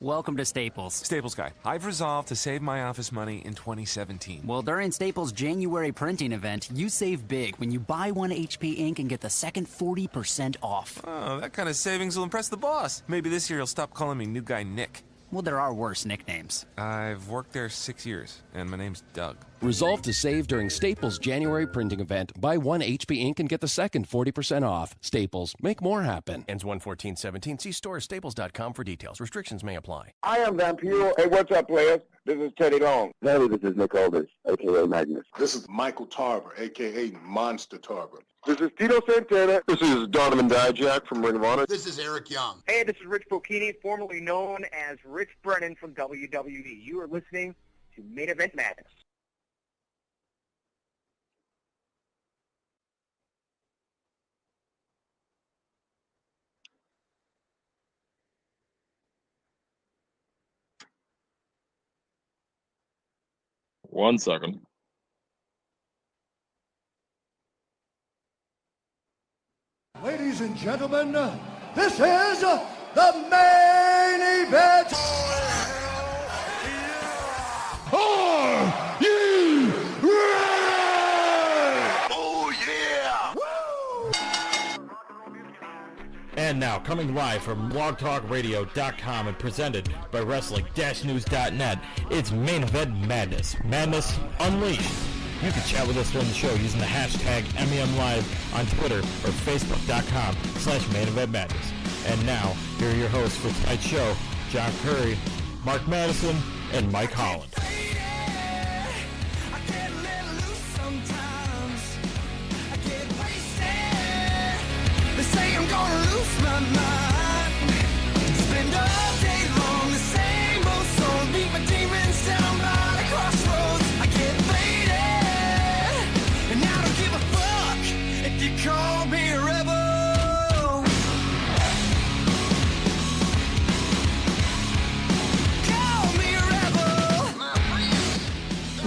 Welcome to Staples. Staples Guy, I've resolved to save my office money in 2017. Well, during Staples' January printing event, you save big when you buy one HP ink and get the second 40% off. Oh, that kind of savings will impress the boss. Maybe this year he'll stop calling me New Guy Nick. Well, there are worse nicknames. I've worked there 6 years, and my name's Doug. Resolve to save during Staples' January printing event. Buy one HP ink and get the second 40% off. Staples, make more happen. Ends 1/14/17. See store staples.com for details. Restrictions may apply. I am Vampiro. Hey, what's up, players? This is Teddy Long. Hey, this is Nick Aldis, a.k.a. Magnus. This is Michael Tarver, a.k.a. Monster Tarver. This is Tito Santana. This is Donovan Dijak from Ring of Honor. This is Eric Young. Hey, this is Rich Bocchini, formerly known as Rich Brennan from WWE. You are listening to Main Event Madness. One second. Ladies and gentlemen, this is the main event. Are you ready? Oh, yeah! And now, coming live from blogtalkradio.com and presented by Wrestling-News.net, it's Main Event Madness. Madness Unleashed. You can chat with us during the show using the hashtag MEMLive on Twitter or Facebook.com/Main Event Madness. And now, here are your hosts for tonight's show, John Curry, Mark Madison, and Mike Holland. They say I'm gonna lose my mind. Spend all day long the same old song. Beat my demons down by the crossroads. I get faded, and I don't give a fuck if you call me a rebel. Call me a rebel.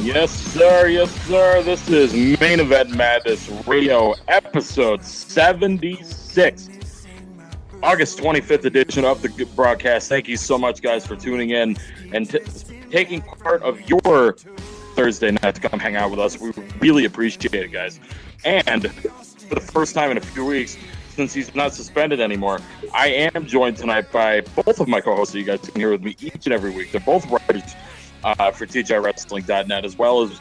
Yes, sir. Yes, sir. This is Main Event Madness Radio, episode 76. August 25th edition of the broadcast. Thank you so much, guys, for tuning in and taking part of your Thursday night to come hang out with us. We really appreciate it, guys. And for the first time in a few weeks, since he's not suspended anymore, I am joined tonight by both of my co-hosts that you guys can hear with me each and every week. They're both writers for TGIWrestling.net, as well as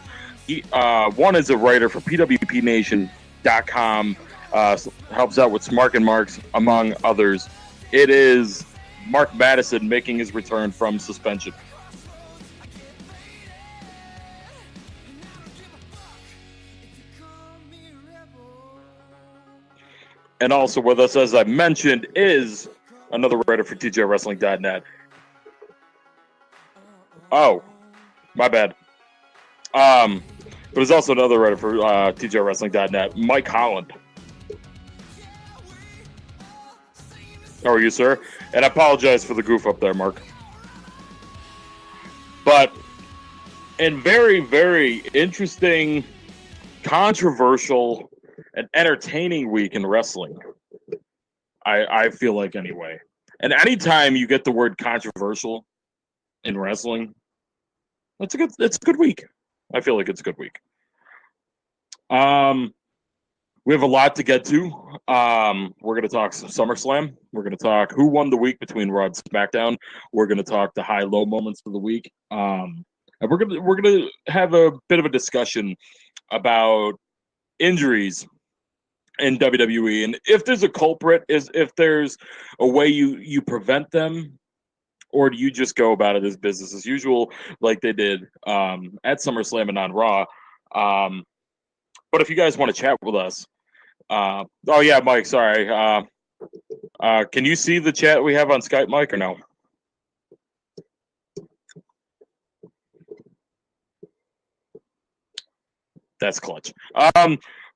one is a writer for PWPNation.com. Helps out with Smark and Marks, among others. It is Mark Madison making his return from suspension. And also with us, as I mentioned, is another writer for TGIWrestling.net. Oh, my bad. But it's also another writer for TGIWrestling.net, Mike Holland. How are you, sir? And I apologize for the goof up there, Mark. But in very, very interesting, controversial, and entertaining week in wrestling, I feel like, anyway. And anytime you get the word controversial in wrestling, it's a good week. I feel like it's a good week. We have a lot to get to. We're going to talk some SummerSlam. We're going to talk who won the week between Raw and SmackDown. We're going to talk the high-low moments of the week. And we're going to have a bit of a discussion about injuries in WWE, and if there's a culprit, is if there's a way you prevent them, or do you just go about it as business as usual, like they did at SummerSlam and on Raw? But if you guys want to chat with us, oh yeah, Mike, sorry. Can you see the chat we have on Skype, Mike, or no? That's clutch.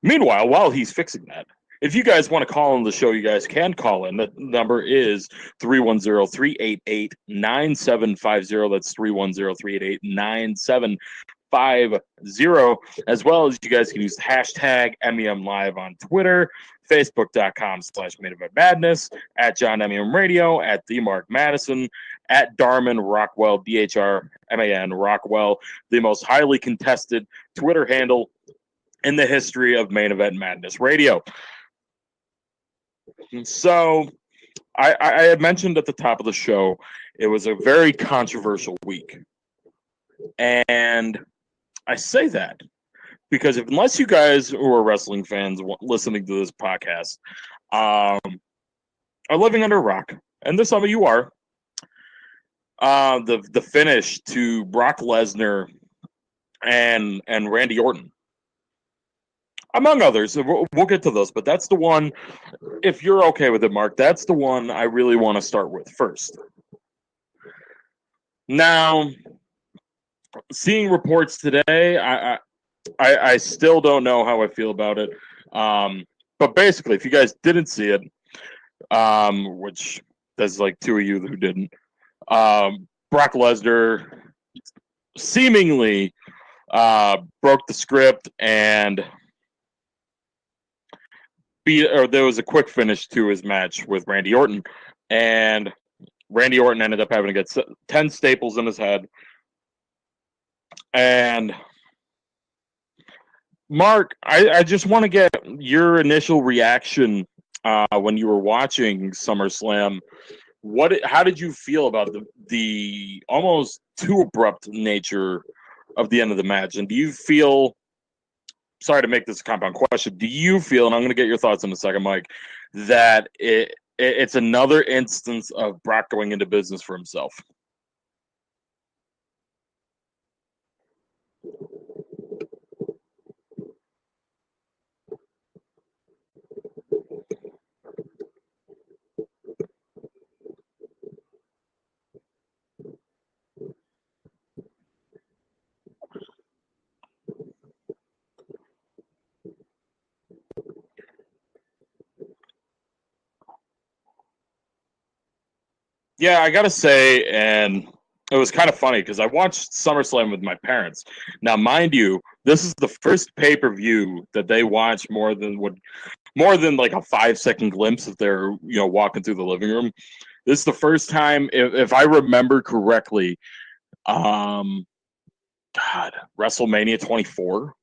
Meanwhile, while he's fixing that, if you guys want to call on the show, you guys can call in. The number is 310-388-9750. That's 310-388-9750. As well as you guys can use the hashtag MEMLive on Twitter, Facebook.com/Main Event Madness, at John MEM Radio, at the Mark Madison, at Darman Rockwell, DHRMAN Rockwell, the most highly contested Twitter handle in the history of Main Event Madness Radio. So I had mentioned at the top of the show, it was a very controversial week. And I say that because unless you guys who are wrestling fans listening to this podcast are living under a rock, and there's some of you are, the finish to Brock Lesnar and Randy Orton, among others. We'll get to those, but that's the one, if you're okay with it, Mark, that's the one I really want to start with first. Now, seeing reports today, I still don't know how I feel about it. But basically, if you guys didn't see it, which there's like two of you who didn't, Brock Lesnar seemingly broke the script and there was a quick finish to his match with Randy Orton, and Randy Orton ended up having to get 10 staples in his head. And Mark, I just want to get your initial reaction when you were watching SummerSlam. How did you feel about the almost too abrupt nature of the end of the match? And do you feel, sorry to make this a compound question, do you feel, and I'm going to get your thoughts in a second, Mike, that it's another instance of Brock going into business for himself? Yeah, I gotta say, and it was kind of funny because I watched SummerSlam with my parents. Now, mind you, this is the first pay-per-view that they watch more than like a 5-second glimpse if they're walking through the living room. This is the first time, if I remember correctly, WrestleMania 24,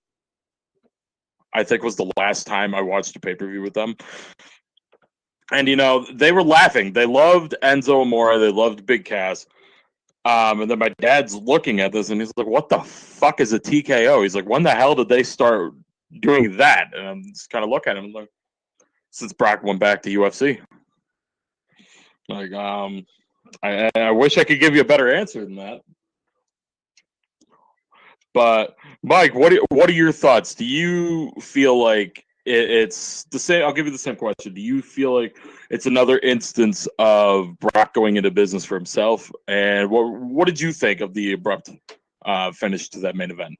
I think, was the last time I watched a pay-per-view with them. And, they were laughing. They loved Enzo Amore. They loved Big Cass. And then my dad's looking at this, and he's like, what the fuck is a TKO? He's like, when the hell did they start doing that? And I'm just kind of looking at him like, since Brock went back to UFC. Like, I wish I could give you a better answer than that. But, Mike, what are your thoughts? Do you feel like it's the same? I'll give you the same question. Do you feel like it's another instance of Brock going into business for himself? And what did you think of the abrupt finish to that main event?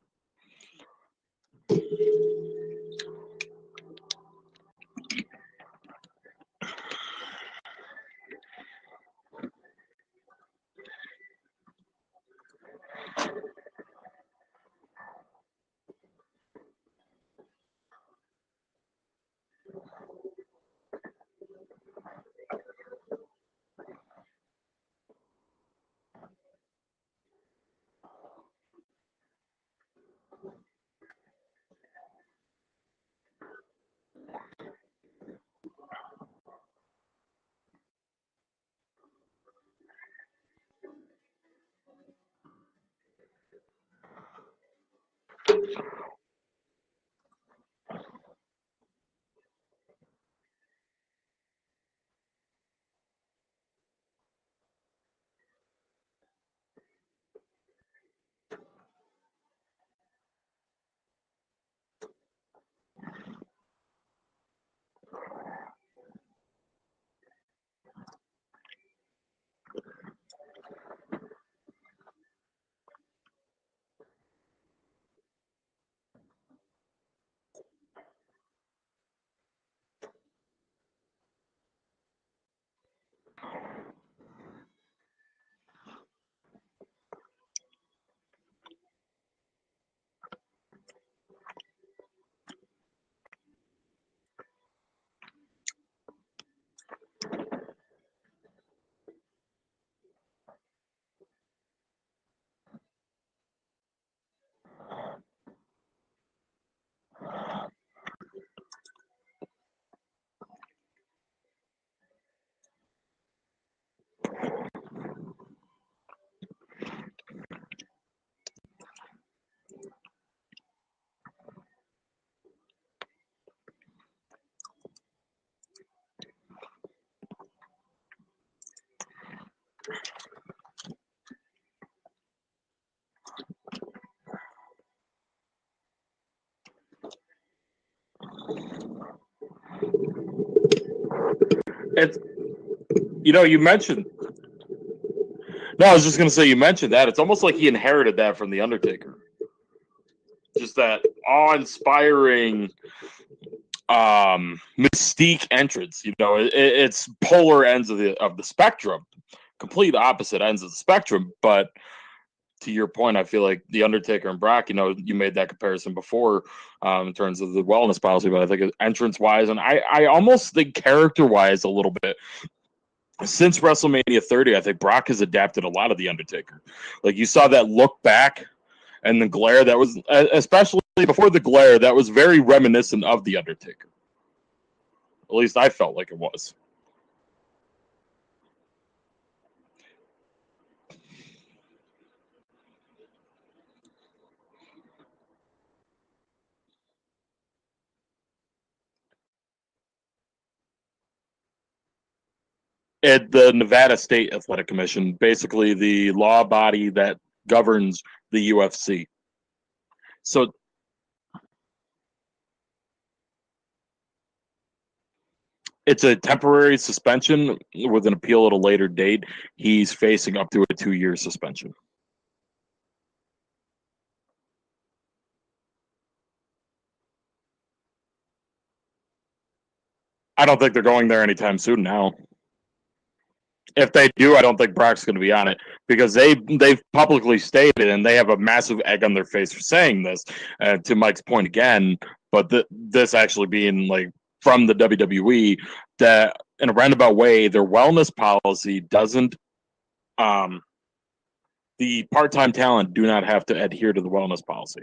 It's, you mentioned. No, I was just going to say, you mentioned that. It's almost like he inherited that from The Undertaker. Just that awe-inspiring mystique entrance. It's polar ends of the spectrum, complete opposite ends of the spectrum. But to your point, I feel like The Undertaker and Brock, you made that comparison before in terms of the wellness policy, but I think entrance-wise, and I almost think character-wise a little bit, since WrestleMania 30, I think Brock has adapted a lot of The Undertaker. Like, you saw that look back and the glare that was, especially before the glare, that was very reminiscent of The Undertaker. At least I felt like it was. At the Nevada State Athletic Commission, basically the law body that governs the UFC. So it's a temporary suspension with an appeal at a later date. He's facing up to a 2-year suspension. I don't think they're going there anytime soon now. If they do, I don't think Brock's going to be on it because they've publicly stated, and they have a massive egg on their face for saying this, to Mike's point again, but this actually being like from the WWE, that in a roundabout way, their wellness policy doesn't, the part-time talent do not have to adhere to the wellness policy,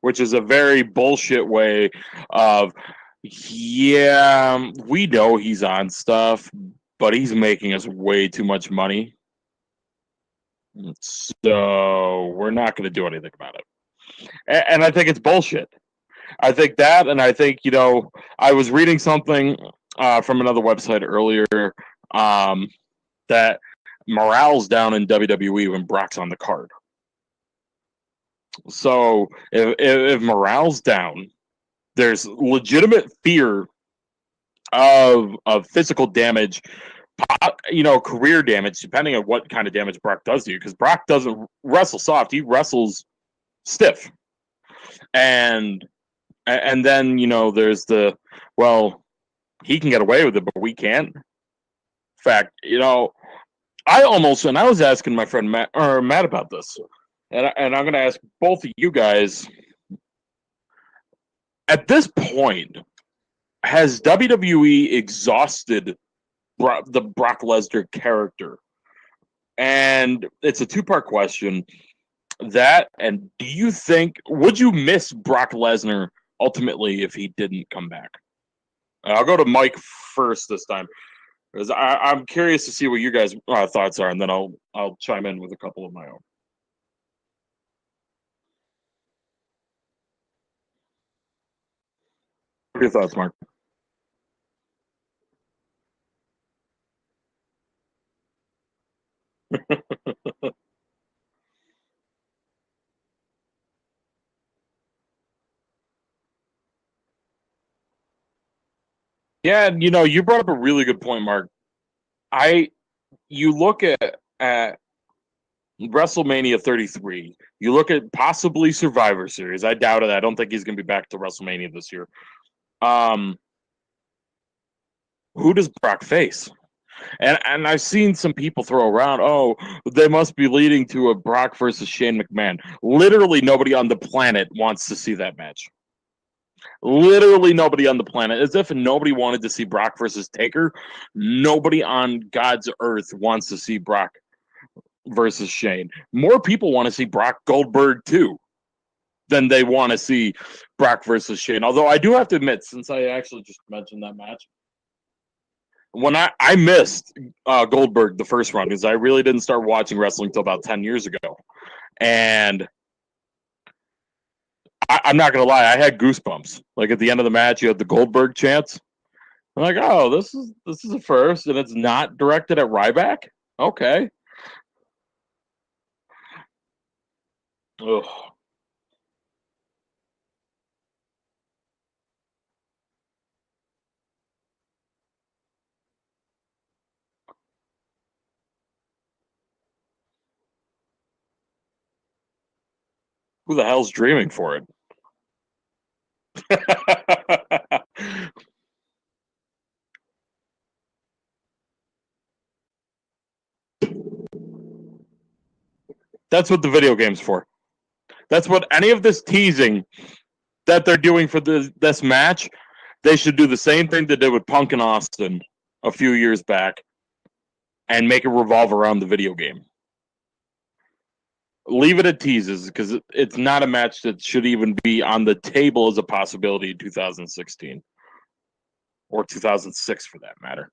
which is a very bullshit way of, yeah, we know he's on stuff, but he's making us way too much money. So we're not going to do anything about it. And I think it's bullshit. I think that, and I think, I was reading something from another website earlier that morale's down in WWE when Brock's on the card. So if morale's down, there's legitimate fear of physical damage, career damage, depending on what kind of damage Brock does to you. Because Brock doesn't wrestle soft; he wrestles stiff. And then there's the, well, he can get away with it, but we can't. In fact, I was asking my friend Matt about this, and I'm going to ask both of you guys. At this point, has WWE exhausted the Brock Lesnar character? And it's a two-part question. That, and do you think, would you miss Brock Lesnar ultimately if he didn't come back? I'll go to Mike first this time, because I'm curious to see what you guys' thoughts are, and then I'll chime in with a couple of my own. What are your thoughts, Mark? Yeah, and you brought up a really good point, Mark. You look at WrestleMania 33. You look at possibly Survivor Series. I doubt it. I don't think he's going to be back to WrestleMania this year. Who does Brock face? And I've seen some people throw around, oh, they must be leading to a Brock versus Shane McMahon. Literally nobody on the planet wants to see that match. Literally nobody on the planet. As if nobody wanted to see Brock versus Taker. Nobody on God's earth wants to see Brock versus Shane. More people want to see Brock Goldberg too than they want to see Brock versus Shane. Although I do have to admit, since I actually just mentioned that match, when I missed Goldberg the first run, because I really didn't start watching wrestling until about 10 years ago. And I'm not going to lie, I had goosebumps. Like at the end of the match, you had the Goldberg chants. I'm like, oh, this is a first, and it's not directed at Ryback? Okay. Ugh. Who the hell's dreaming for it? That's what the video game's for. That's what any of this teasing that they're doing for this match, they should do the same thing they did with Punk and Austin a few years back and make it revolve around the video game. Leave it at teases because it's not a match that should even be on the table as a possibility in 2016 or 2006 for that matter.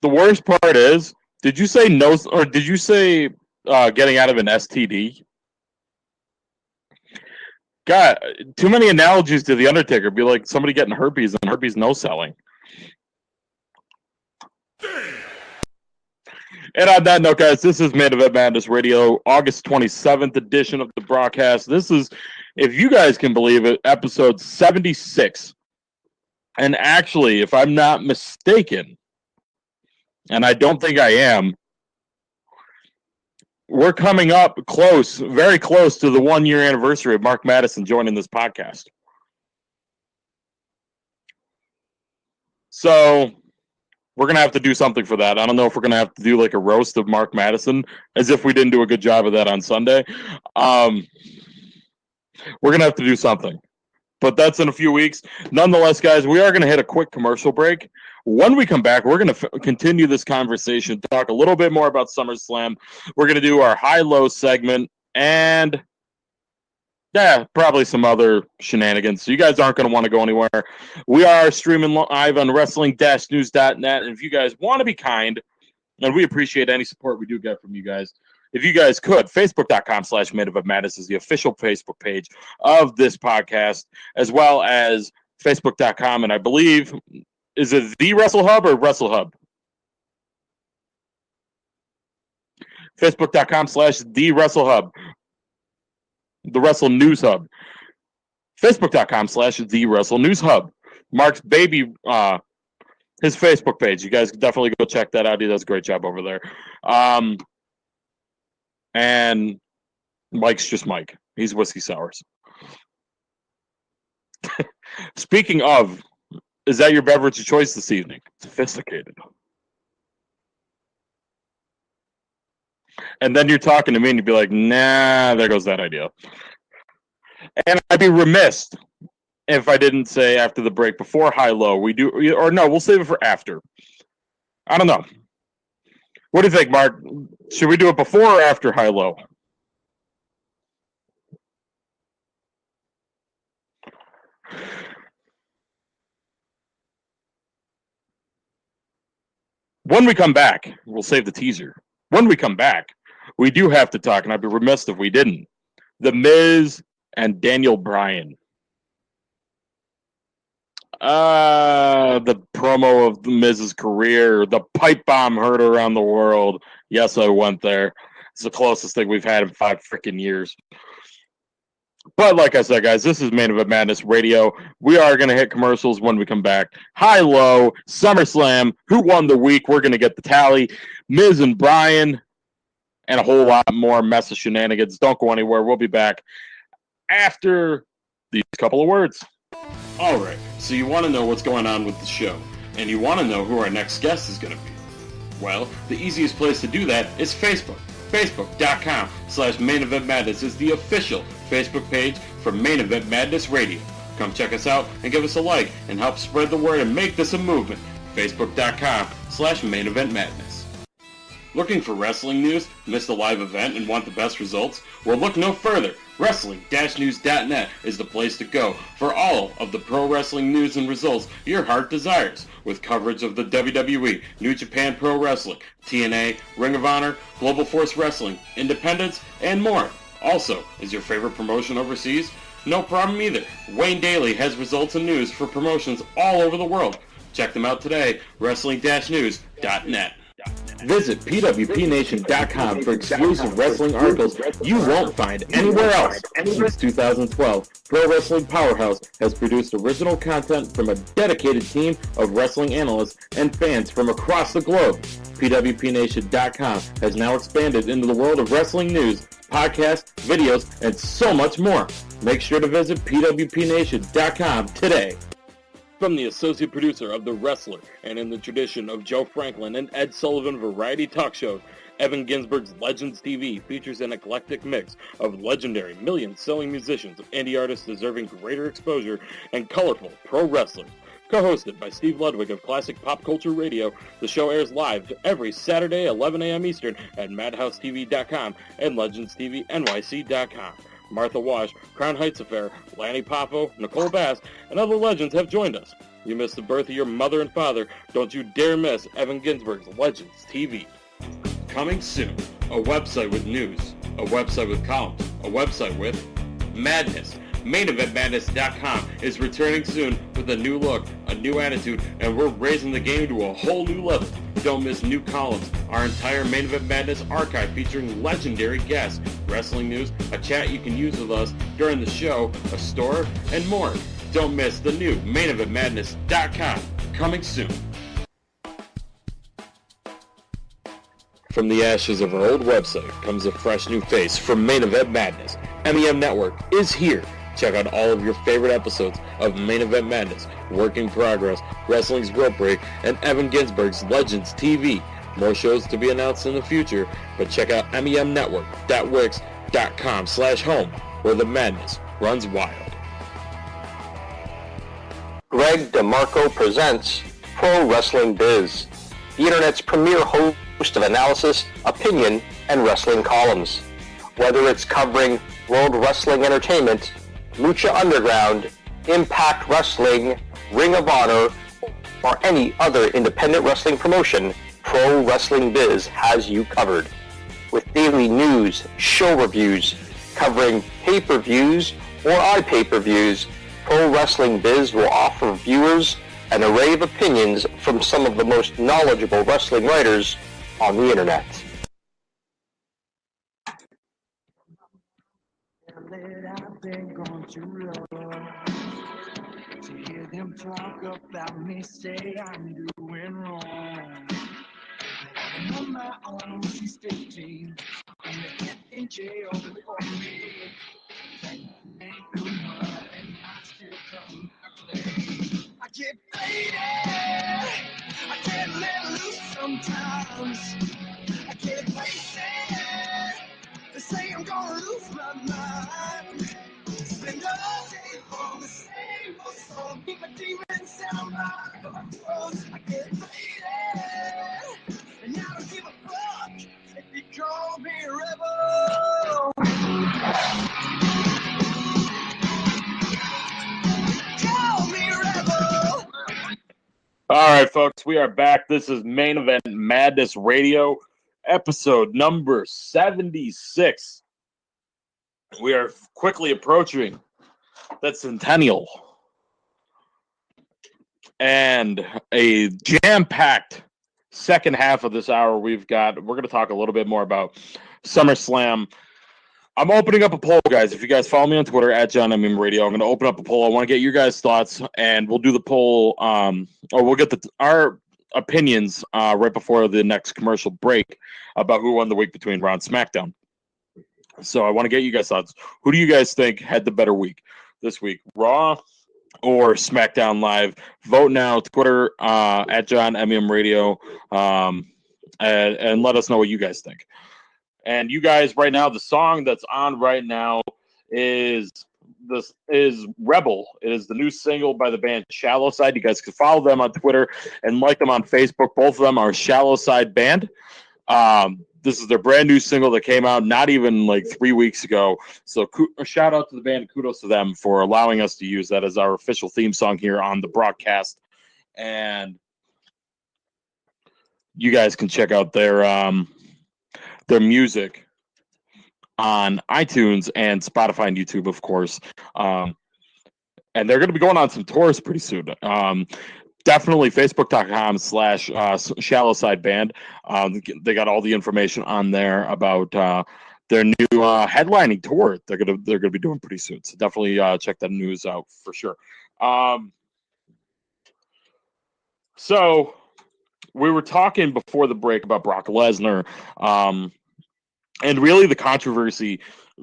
The worst part is, did you say no, or did you say getting out of an STD? God, too many analogies to The Undertaker. Be like somebody getting herpes and herpes no selling. And on that note, guys, this is Main Event Madness Radio, August 27th edition of the broadcast. This is, if you guys can believe it, episode 76. And actually, if I'm not mistaken, and I don't think I am, we're coming up close, very close to the 1-year anniversary of Mark Madison joining this podcast. So we're going to have to do something for that. I don't know if we're going to have to do like a roast of Mark Madison, as if we didn't do a good job of that on Sunday. We're going to have to do something. But that's in a few weeks. Nonetheless, guys, we are going to hit a quick commercial break. When we come back, we're going to continue this conversation, talk a little bit more about SummerSlam. We're going to do our high-low segment and, yeah, probably some other shenanigans. So you guys aren't going to want to go anywhere. We are streaming live on wrestling-news.net. And if you guys want to be kind, and we appreciate any support we do get from you guys, if you guys could, Facebook.com/Main Event Madness is the official Facebook page of this podcast, as well as Facebook.com, and I believe, is it the Wrestle Hub or Wrestle Hub? Facebook.com/the Wrestle Hub. The Wrestle News Hub. Facebook.com/the Wrestle News Hub. Mark's baby, his Facebook page. You guys can definitely go check that out. He does a great job over there. And Mike's just Mike. He's Whiskey Sours. Speaking of, is that your beverage of choice this evening? Sophisticated. And then you're talking to me and you'd be like, nah, there goes that idea. And I'd be remiss if I didn't say after the break, before high-low, we do, or no, we'll save it for after. I don't know. What do you think, Mark? Should we do it before or after high-low? When we come back, we'll save the teaser. When we come back, we do have to talk, and I'd be remiss if we didn't. The Miz and Daniel Bryan. The promo of the Miz's career, the pipe bomb heard around the world. Yes, I went there. It's the closest thing we've had in 5 freaking years. But like I said, guys, this is Main Event Madness Radio. We are going to hit commercials when we come back. High-low, SummerSlam, who won the week? We're going to get the tally. Miz and Bryan, and a whole lot more mess of shenanigans. Don't go anywhere. We'll be back after these couple of words. All right, so you want to know what's going on with the show, and you want to know who our next guest is going to be. Well, the easiest place to do that is Facebook. Facebook.com/Main Event Madness is the official Facebook page for Main Event Madness Radio. Come check us out and give us a like and help spread the word and make this a movement. Facebook.com/Main Event Madness. Looking for wrestling news, missed a live event, and want the best results? Well, look no further. Wrestling-news.net is the place to go for all of the pro wrestling news and results your heart desires, with coverage of the WWE, New Japan Pro Wrestling, TNA, Ring of Honor, Global Force Wrestling, Independence, and more. Also, is your favorite promotion overseas? No problem either. Wayne Daly has results and news for promotions all over the world. Check them out today, wrestling-news.net. Visit pwpnation.com for exclusive wrestling articles you won't find anywhere else. Since 2012, Pro Wrestling Powerhouse has produced original content from a dedicated team of wrestling analysts and fans from across the globe. pwpnation.com has now expanded into the world of wrestling news, podcasts, videos, and so much more. Make sure to visit pwpnation.com today. From the associate producer of The Wrestler, and in the tradition of Joe Franklin and Ed Sullivan variety talk shows, Evan Ginsberg's Legends TV features an eclectic mix of legendary million-selling musicians, indie artists deserving greater exposure, and colorful pro wrestlers. Co-hosted by Steve Ludwig of Classic Pop Culture Radio, the show airs live every Saturday, 11 a.m. Eastern at MadhouseTV.com and LegendsTVNYC.com. Martha Wash, Crown Heights Affair, Lanny Poffo, Nicole Bass, and other legends have joined us. You missed the birth of your mother and father. Don't you dare miss Evan Ginsberg's Legends TV. Coming soon, a website with news, a website with columns, a website with madness. MainEventMadness.com is returning soon with a new look, a new attitude, and we're raising the game to a whole new level. Don't miss new columns, our entire Main Event Madness archive featuring legendary guests, wrestling news, a chat you can use with us during the show, a store, and more. Don't miss the new MainEventMadness.com, coming soon. From the ashes of our old website comes a fresh new face from Main Event Madness. MEM Network is here. Check out all of your favorite episodes of Main Event Madness, Work in Progress, Wrestling's Rope Break, and Evan Ginsberg's Legends TV. More shows to be announced in the future, but check out memnetwork.wix.com/home, where the madness runs wild. Greg DeMarco presents Pro Wrestling Biz, the internet's premier host of analysis, opinion, and wrestling columns. Whether it's covering World Wrestling Entertainment, Lucha Underground, Impact Wrestling, Ring of Honor, or any other independent wrestling promotion, Pro Wrestling Biz has you covered. With daily news, show reviews, covering pay-per-views or iPay-per-views, Pro Wrestling Biz will offer viewers an array of opinions from some of the most knowledgeable wrestling writers on the internet. I've been gone too long to hear them talk about me, say I'm doing wrong. And on my own, she's 15, and they get in jail before me. Ain't no one, and I still come to play. I get faded, I get let loose sometimes. I get wasted. They say I'm gonna lose my mind. Spend all day on the same old song. Keep my demons down my throat. I get faded, and I don't give a fuck if you call me a rebel. Call me a rebel. All right, folks, we are back. This is Main Event Madness Radio, episode number 76. We are quickly approaching that centennial and a jam-packed second half of this hour. We're going to talk a little bit more about SummerSlam. I'm opening up a poll, guys. If you guys follow me on Twitter at John MM Radio, I'm going to open up a poll. I want to get your guys' thoughts, and we'll do the poll, or we'll get our opinions right before the next commercial break about who won the week between Raw and SmackDown. So I want to get you guys' thoughts. Who do you guys think had the better week this week, Raw or SmackDown Live? Vote now. Twitter at John MM Radio, and let us know what you guys think. And you guys, right now, the song that's on right now is Rebel. It is the new single by the band Shallow Side. You guys can follow them on Twitter and like them on Facebook. Both of them are Shallow Side Band. This is their brand new single that came out not even like 3 weeks ago. So a shout out to the band. Kudos to them for allowing us to use that as our official theme song here on the broadcast. And you guys can check out their music on iTunes and Spotify and YouTube, of course. And they're going to be going on some tours pretty soon. Definitely Facebook.com/Shallow Side Band. They got all the information on there about their new headlining tour. They're gonna be doing pretty soon. So definitely check that news out for sure. So we were talking before the break about Brock Lesnar, and really the controversy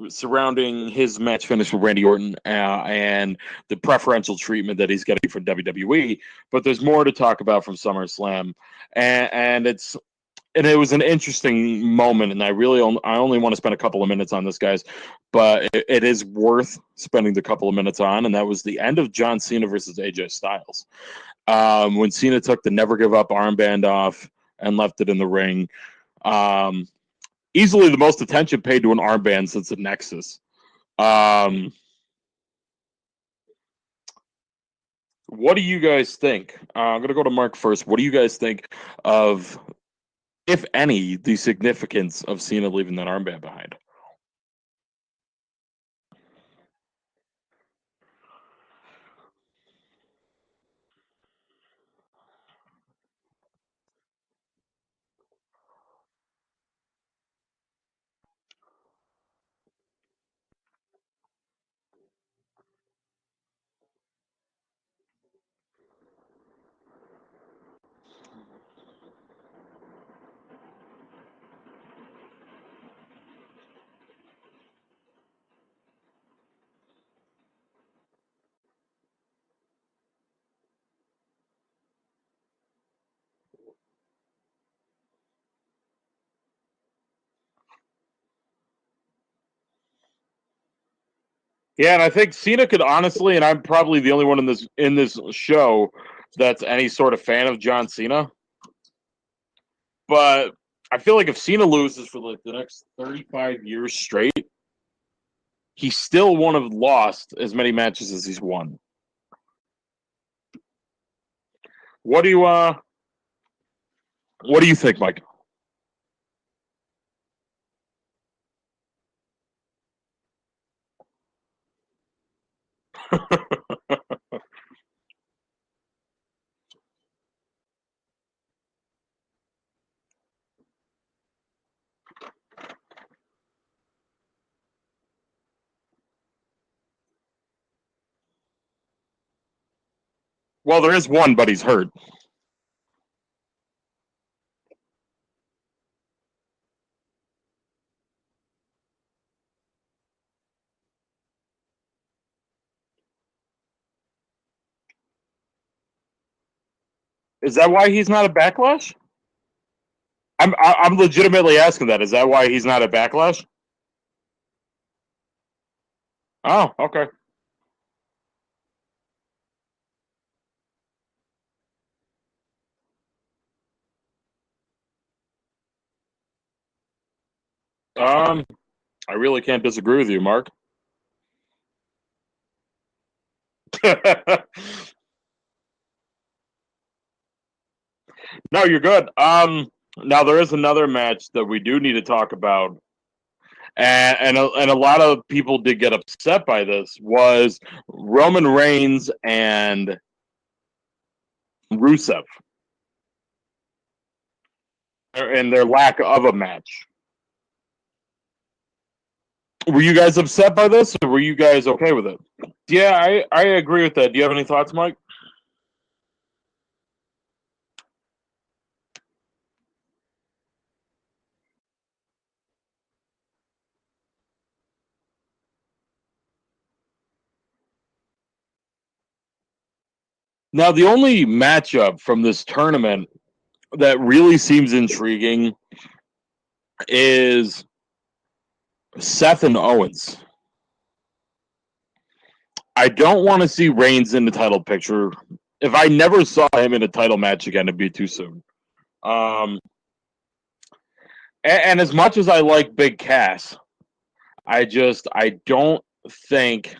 surrounding his match finish with Randy Orton and the preferential treatment that he's getting from WWE. But there's more to talk about from SummerSlam, and it was an interesting moment. And I only want to spend a couple of minutes on this, guys, but it is worth spending the couple of minutes on. And that was the end of John Cena versus AJ Styles. When Cena took the Never Give Up armband off and left it in the ring. Easily the most attention paid to an armband since the Nexus. What do you guys think? I'm going to go to Mark first. What do you guys think of, if any, the significance of Cena leaving that armband behind? Yeah, and I think Cena could honestly, and I'm probably the only one in this show that's any sort of fan of John Cena. But I feel like if Cena loses for like the next 35 years straight, he still won't have lost as many matches as he's won. What do you think, Mike? Well, there is one, but he's hurt. Is that why he's not a Backlash? I'm legitimately asking that. Is that why he's not a Backlash? Oh, okay. I really can't disagree with you, Mark. No, you're good. Now there is another match that we do need to talk about, and a lot of people did get upset by this. Was Roman Reigns and Rusev and their lack of a match. Were you guys upset by this, or were you guys okay with it? Yeah, I agree with that. Do you have any thoughts, Mike? Now, the only matchup from this tournament that really seems intriguing is Seth and Owens. I don't want to see Reigns in the title picture. If I never saw him in a title match again, it'd be too soon. And as much as I like Big Cass, I don't think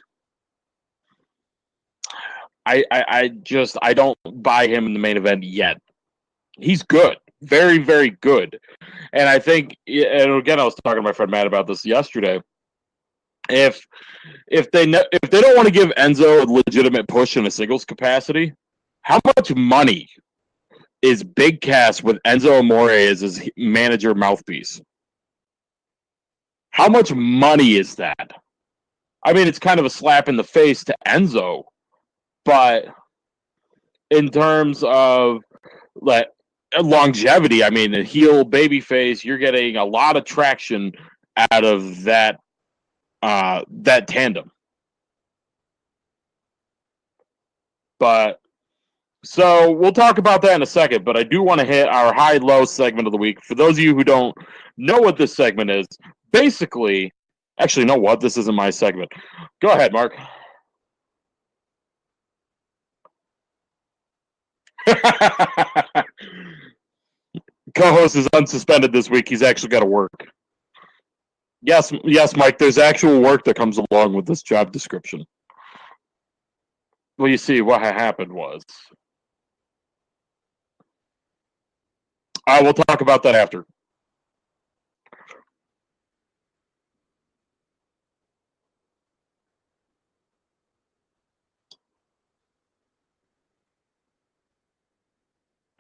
I don't buy him in the main event yet. He's good. very, very good. And I think, and again, I was talking to my friend Matt about this yesterday. If they don't want to give Enzo a legitimate push in a singles capacity, how much money is Big Cass with Enzo Amore as his manager mouthpiece? How much money is that? I mean, it's kind of a slap in the face to Enzo, but in terms of like longevity, I mean, a heel babyface, you're getting a lot of traction out of that tandem. But so we'll talk about that in a second, but I do want to hit our high-low segment of the week. For those of you who don't know what this segment is, basically, actually, you know what? This isn't my segment. Go ahead, Mark. Co-host is unsuspended this week. He's actually got to work. Yes, Mike, there's actual work that comes along with this job description. Well, you see, what happened was... we'll talk about that after.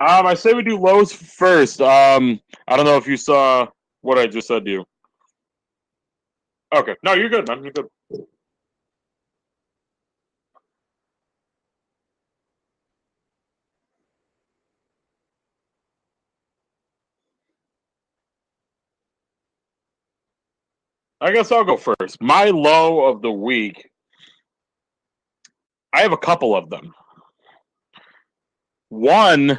I say we do lows first. I don't know if you saw what I just said to you. Okay. No, you're good, man. You're good. I guess I'll go first. My low of the week, I have a couple of them. One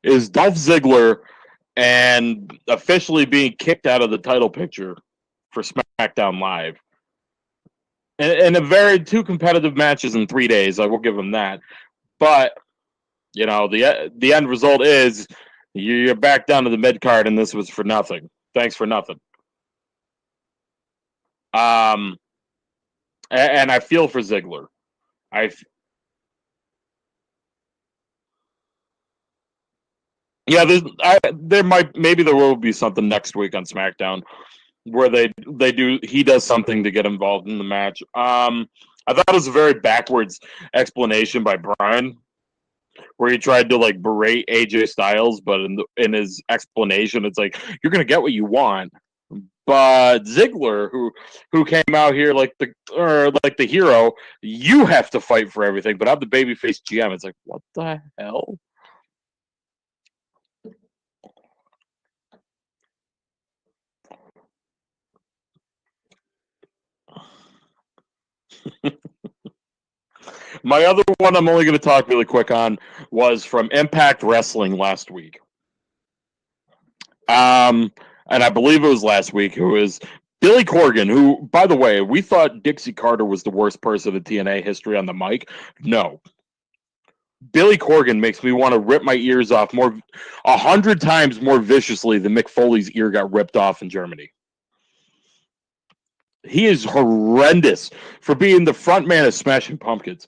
is Dolph Ziggler and officially being kicked out of the title picture for SmackDown Live. And a very two competitive matches in 3 days. I will give him that. But, you know, the end result is you're back down to the mid card, and this was for nothing. Thanks for nothing. And I feel for Ziggler. Maybe there will be something next week on SmackDown where he does something to get involved in the match. I thought it was a very backwards explanation by Brian, where he tried to like berate AJ Styles, but in his explanation, it's like you're gonna get what you want. But Ziggler, who came out here like the hero, you have to fight for everything. But I'm the babyface GM. It's like, what the hell? My other one I'm only going to talk really quick on was from Impact Wrestling last week. And I believe it was last week, who is Billy Corgan, who, by the way, we thought Dixie Carter was the worst person in TNA history on the mic. No. Billy Corgan makes me want to rip my ears off 100 times more viciously than Mick Foley's ear got ripped off in Germany. He is horrendous for being the front man of Smashing Pumpkins.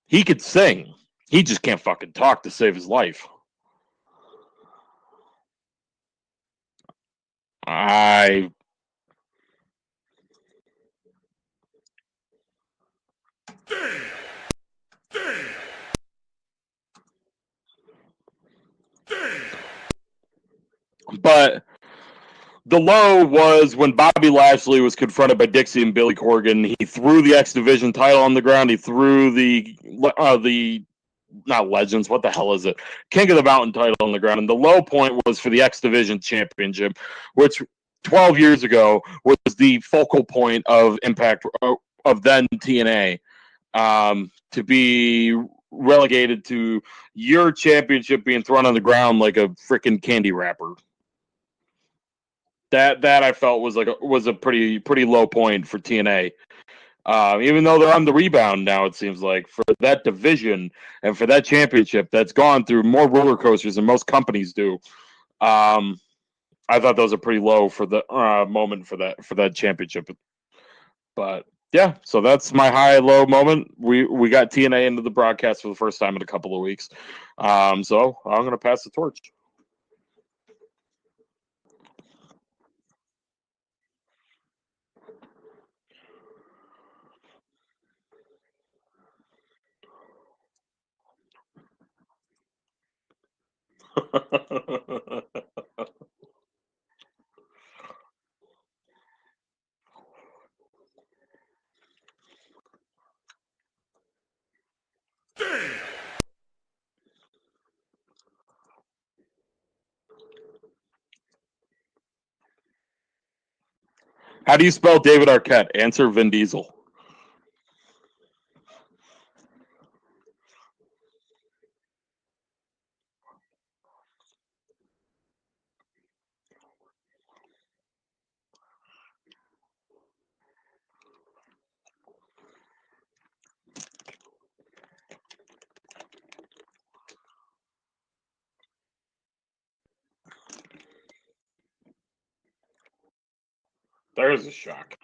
He could sing. He just can't fucking talk to save his life. But the low was when Bobby Lashley was confronted by Dixie and Billy Corgan. He threw the X Division title on the ground. He threw the not Legends, what the hell is it? King of the Mountain title on the ground. And the low point was for the X Division Championship, which 12 years ago was the focal point of Impact of then TNA, to be relegated to your championship being thrown on the ground like a freaking candy wrapper. That I felt was a pretty low point for TNA. Even though they're on the rebound now, it seems like for that division and for that championship that's gone through more roller coasters than most companies do. I thought that was a pretty low for the moment for that championship. But yeah, so that's my high-low moment. We got TNA into the broadcast for the first time in a couple of weeks. So I'm going to pass the torch. How do you spell David Arquette? Answer Vin Diesel. There's a shock.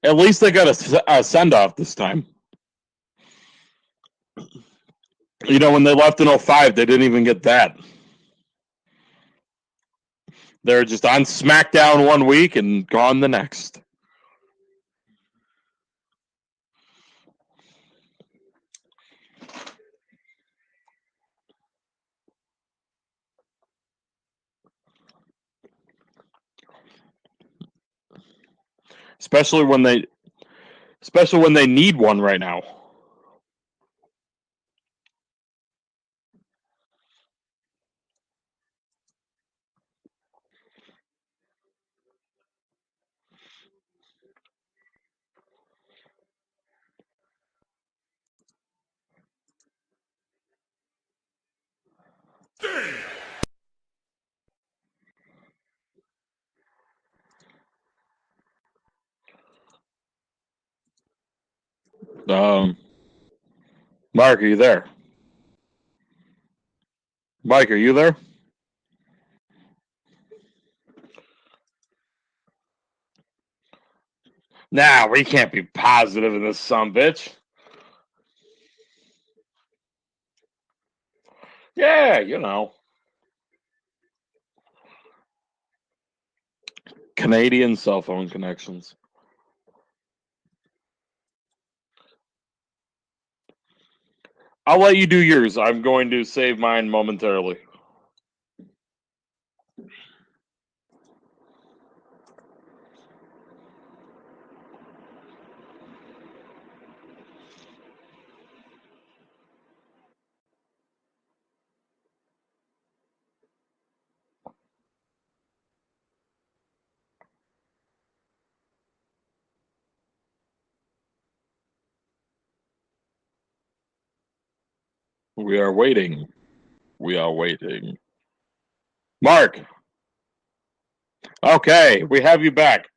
At least they got a send-off this time. You know, when they left in 05, they didn't even get that. They're just on SmackDown one week and gone the next. Especially when they need one right now. Mark, are you there? Mike, are you there? Nah, we can't be positive in this sumbitch. Yeah, you know. Canadian cell phone connections. I'll let you do yours. I'm going to save mine momentarily. We are waiting. We are waiting. Mark. Okay, we have you back.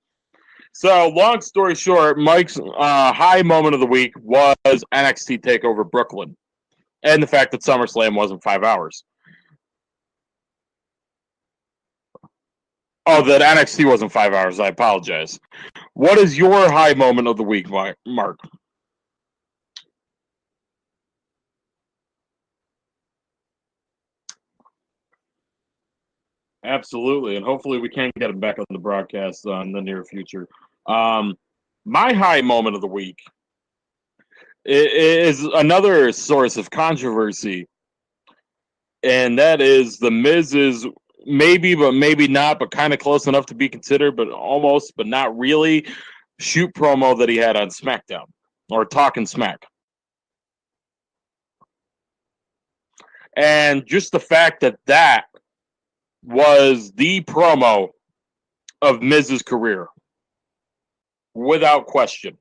So, long story short, Mike's high moment of the week was NXT TakeOver Brooklyn. And the fact that SummerSlam wasn't 5 hours. Oh, that NXT wasn't 5 hours. I apologize. What is your high moment of the week, Mark? Absolutely, and hopefully we can get him back on the broadcast in the near future. My high moment of the week is another source of controversy, and that is the Miz's maybe, but maybe not, but kind of close enough to be considered, but almost, but not really, shoot promo that he had on SmackDown, or Talking Smack. And just the fact that that was the promo of Miz's career, without question.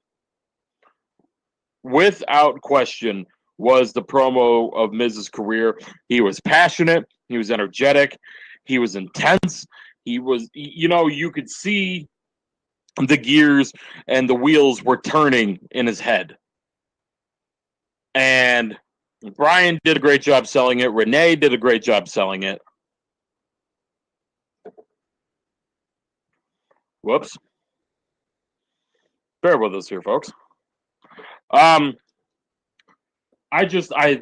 Without question, was the promo of Miz's career. He was passionate. He was energetic. He was intense. He was, you could see the gears and the wheels were turning in his head. And Brian did a great job selling it. Renee did a great job selling it. Whoops. Bear with us here, folks. I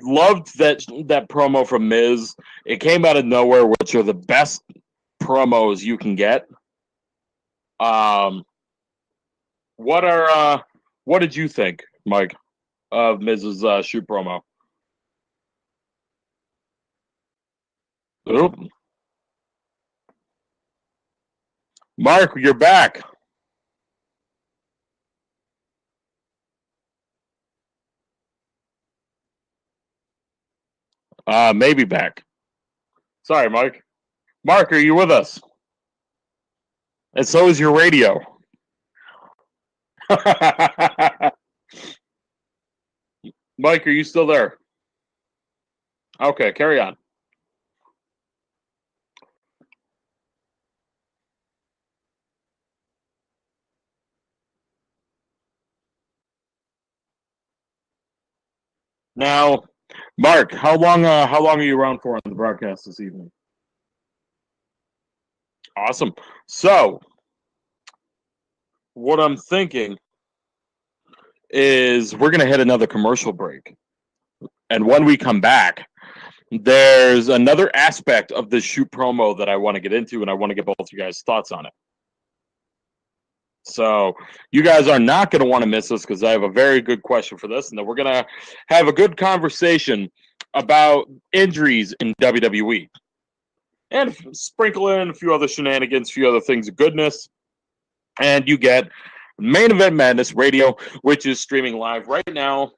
loved that promo from Miz. It came out of nowhere, which are the best promos you can get. What did you think, Mike, of Miz's shoot promo? Oop. Mark, you're back. Maybe back. Sorry, Mike. Mark, are you with us? And so is your radio. Mike, are you still there? Okay, carry on. Now, Mark, how long are you around for on the broadcast this evening? Awesome. So, what I'm thinking is we're going to hit another commercial break. And when we come back, there's another aspect of the shoot promo that I want to get into, and I want to get both you guys' thoughts on it. So you guys are not going to want to miss this, because I have a very good question for this, and then we're going to have a good conversation about injuries in WWE. And sprinkle in a few other shenanigans, a few other things of goodness. And you get Main Event Madness Radio, which is streaming live right now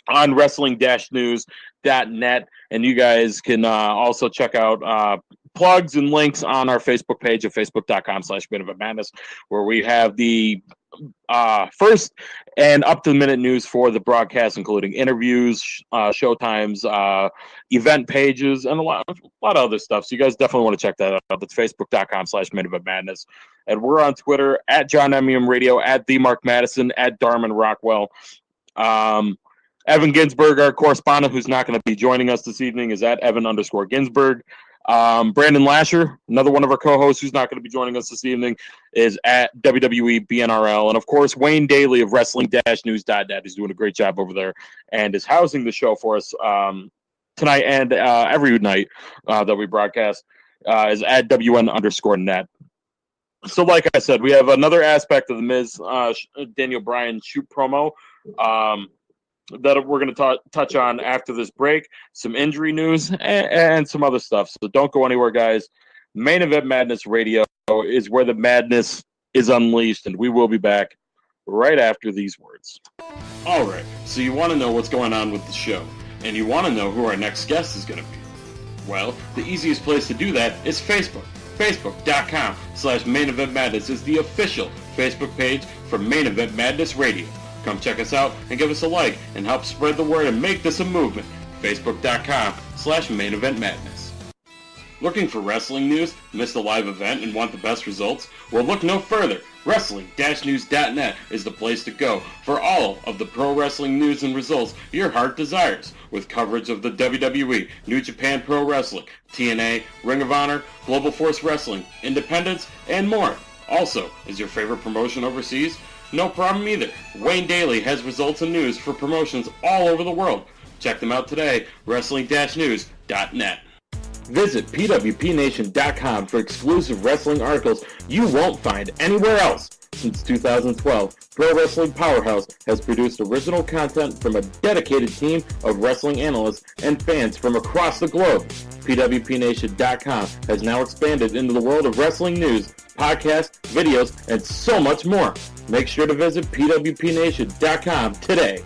on wrestling-news.net. And you guys can also check out plugs and links on our Facebook page at facebook.com/Main Event Madness, where we have the first and up-to-the-minute news for the broadcast, including interviews, showtimes, event pages, and a lot of other stuff. So you guys definitely want to check that out. That's facebook.com/Main Event Madness. And we're on Twitter at John MEM Radio, at the Mark Madison, at Darman Rockwell. Evan Ginsberg, our correspondent, who's not going to be joining us this evening, is at Evan_Ginsberg. Brandon Lasher, another one of our co-hosts who's not going to be joining us this evening, is at WWE BNRL. And, of course, Wayne Daly of wrestling-news.net is doing a great job over there and is housing the show for us tonight and every night that we broadcast, is at WN_net. So, like I said, we have another aspect of the Miz Daniel Bryan shoot promo that we're going to touch on after this break, some injury news, and some other stuff. So don't go anywhere, guys. Main Event Madness Radio is where the madness is unleashed, and we will be back right after these words. All right, so you want to know what's going on with the show, and you want to know who our next guest is going to be. Well, the easiest place to do that is Facebook. Facebook.com/Main Event Madness is the official Facebook page for Main Event Madness Radio. Come check us out and give us a like and help spread the word and make this a movement. Facebook.com/Main Event Madness. Looking for wrestling news, missed a live event, and want the best results? Well, look no further. Wrestling-news.net is the place to go for all of the pro wrestling news and results your heart desires, with coverage of the WWE, New Japan Pro Wrestling, TNA, Ring of Honor, Global Force Wrestling, Independence, and more. Also, is your favorite promotion overseas? No problem either. Wayne Daly has results and news for promotions all over the world. Check them out today, wrestling-news.net. Visit pwpnation.com for exclusive wrestling articles you won't find anywhere else. Since 2012, Pro Wrestling Powerhouse has produced original content from a dedicated team of wrestling analysts and fans from across the globe. pwpnation.com has now expanded into the world of wrestling news, podcasts, videos, and so much more. Make sure to visit pwpnation.com today.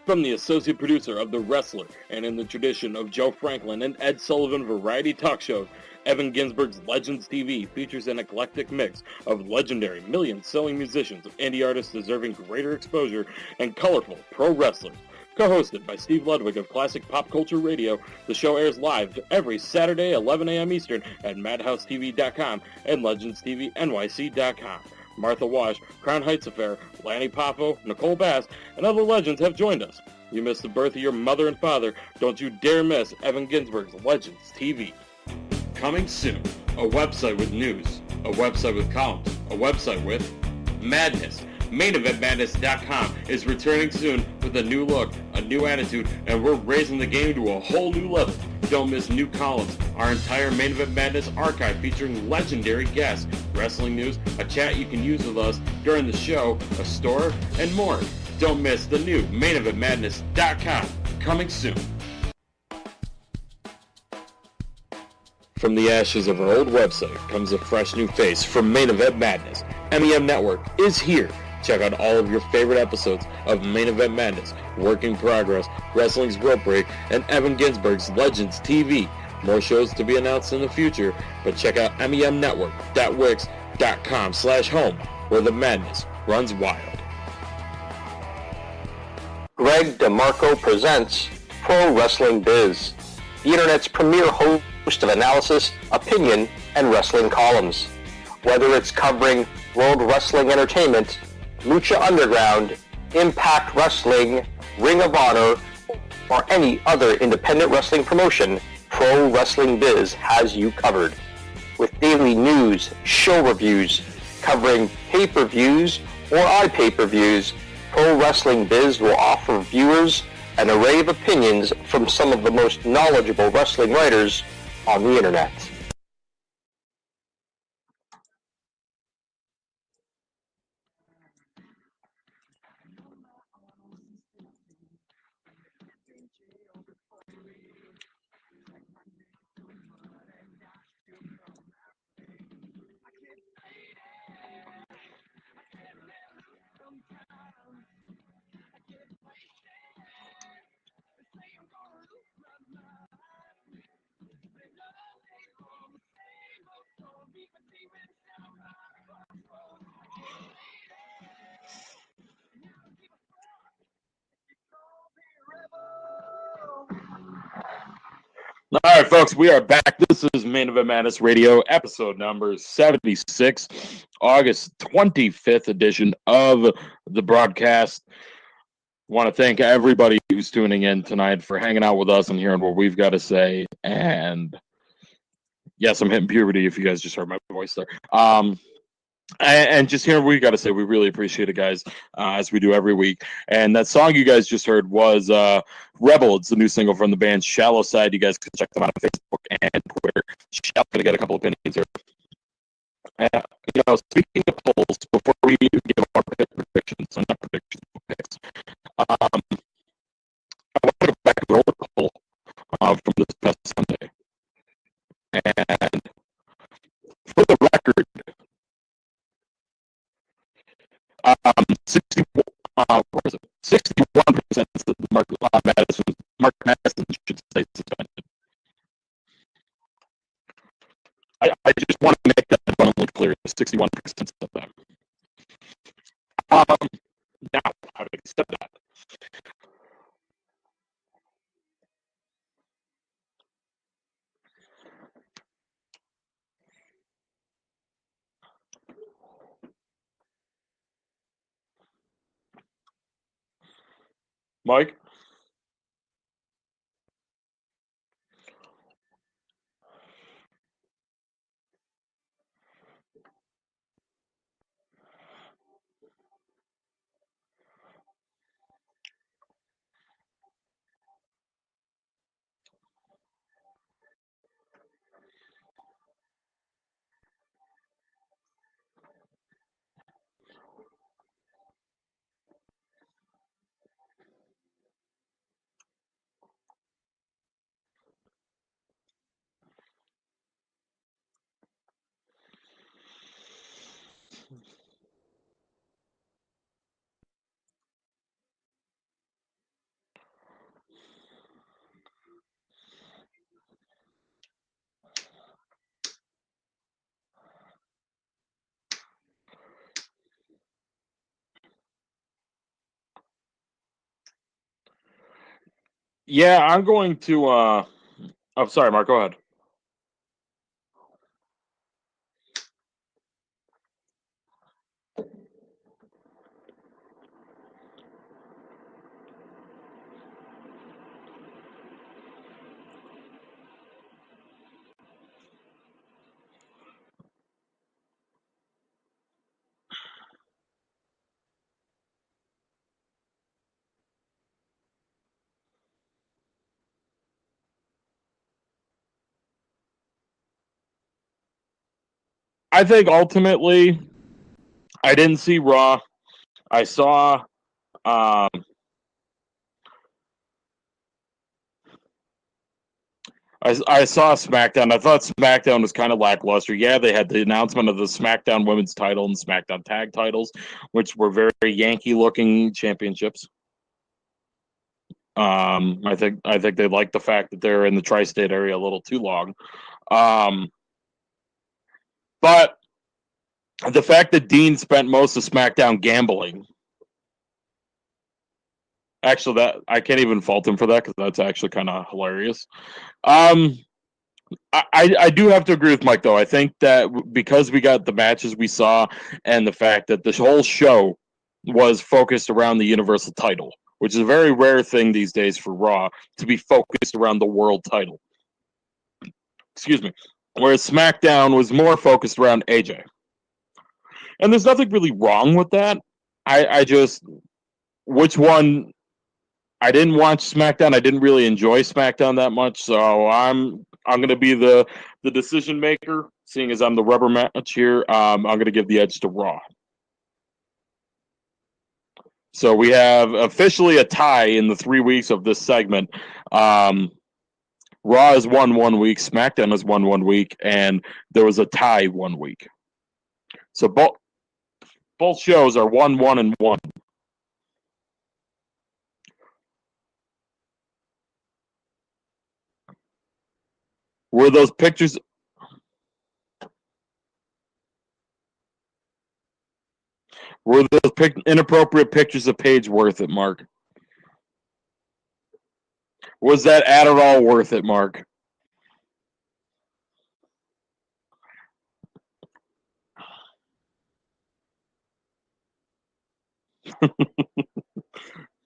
From the associate producer of The Wrestler, and in the tradition of Joe Franklin and Ed Sullivan variety talk shows, Evan Ginsberg's Legends TV features an eclectic mix of legendary million-selling musicians, indie artists deserving greater exposure, and colorful pro wrestlers. Co-hosted by Steve Ludwig of Classic Pop Culture Radio, the show airs live every Saturday, 11 a.m. Eastern at MadhouseTV.com and LegendsTVNYC.com. Martha Wash, Crown Heights Affair, Lanny Poffo, Nicole Bass, and other legends have joined us. You missed the birth of your mother and father. Don't you dare miss Evan Ginsberg's Legends TV. Coming soon, a website with news, a website with columns, a website with madness. MainEventMadness.com is returning soon with a new look, a new attitude, and we're raising the game to a whole new level. Don't miss new columns, our entire Main Event Madness archive featuring legendary guests, wrestling news, a chat you can use with us during the show, a store, and more. Don't miss the new MainEventMadness.com, coming soon. From the ashes of our old website comes a fresh new face from Main Event Madness. MEM Network is here. Check out all of your favorite episodes of Main Event Madness, Working Progress, Wrestling's Rope Break, and Evan Ginsberg's Legends TV. More shows to be announced in the future, but check out memnetwork.wix.com/home, where the madness runs wild. Greg DeMarco presents Pro Wrestling Biz, the internet's premier host of analysis, opinion, and wrestling columns. Whether it's covering World Wrestling Entertainment, Lucha Underground, Impact Wrestling, Ring of Honor, or any other independent wrestling promotion, Pro Wrestling Biz has you covered. With daily news, show reviews, covering pay-per-views or iPay-per-views, Pro Wrestling Biz will offer viewers an array of opinions from some of the most knowledgeable wrestling writers on the internet. All right, folks, we are back. This is Main Event Madness Radio, episode number 76, August 25th edition of the broadcast. Want to thank everybody who's tuning in tonight for hanging out with us and hearing what we've got to say. And yes, I'm hitting puberty if you guys just heard my voice there. And just hearing what we got to say, we really appreciate it, guys, as we do every week. And that song you guys just heard was Rebel. It's the new single from the band Shallow Side. You guys can check them out on Facebook and Twitter. I'm going to get a couple opinions here. Speaking of polls, before we give our predictions, so not predictions, but picks, I want to go back to the old poll from this past Sunday. And for the record, 61% said Mark Madison should stay suspended. I just want to make that abundantly clear. 61% of them. Now, having said that, Mike? Yeah, I'm going to. I'm sorry, Mark. Go ahead. I think ultimately, I didn't see Raw. I saw. Um, I saw SmackDown. I thought SmackDown was kind of lackluster. Yeah, they had the announcement of the SmackDown Women's title and SmackDown Tag titles, which were very Yankee-looking championships. I think they like the fact that they're in the tri-state area a little too long. But the fact that Dean spent most of SmackDown gambling, actually, that I can't even fault him for that because that's actually kind of hilarious. I do have to agree with Mike though. I think that because we got the matches we saw and the fact that this whole show was focused around the Universal title, which is a very rare thing these days for Raw to be focused around the world title. Excuse me. Whereas SmackDown was more focused around AJ. And there's nothing really wrong with that. I just, which one, I didn't watch SmackDown. I didn't really enjoy SmackDown that much, so I'm going to be the decision maker, seeing as I'm the rubber match here. I'm going to give the edge to Raw. So we have officially a tie in the 3 weeks of this segment. Raw has won 1 week, SmackDown has won 1 week, and there was a tie 1 week. So both shows are 1-1-1. Were those pictures? Were those inappropriate pictures of Paige worth it, Mark? Was that at all worth it, Mark?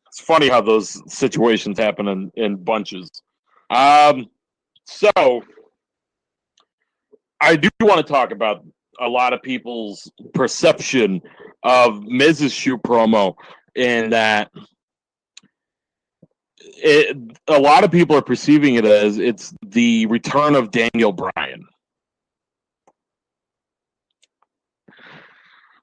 It's funny how those situations happen in bunches. So I do want to talk about a lot of people's perception of Miz's shoot promo in that a lot of people are perceiving it as it's the return of Daniel Bryan.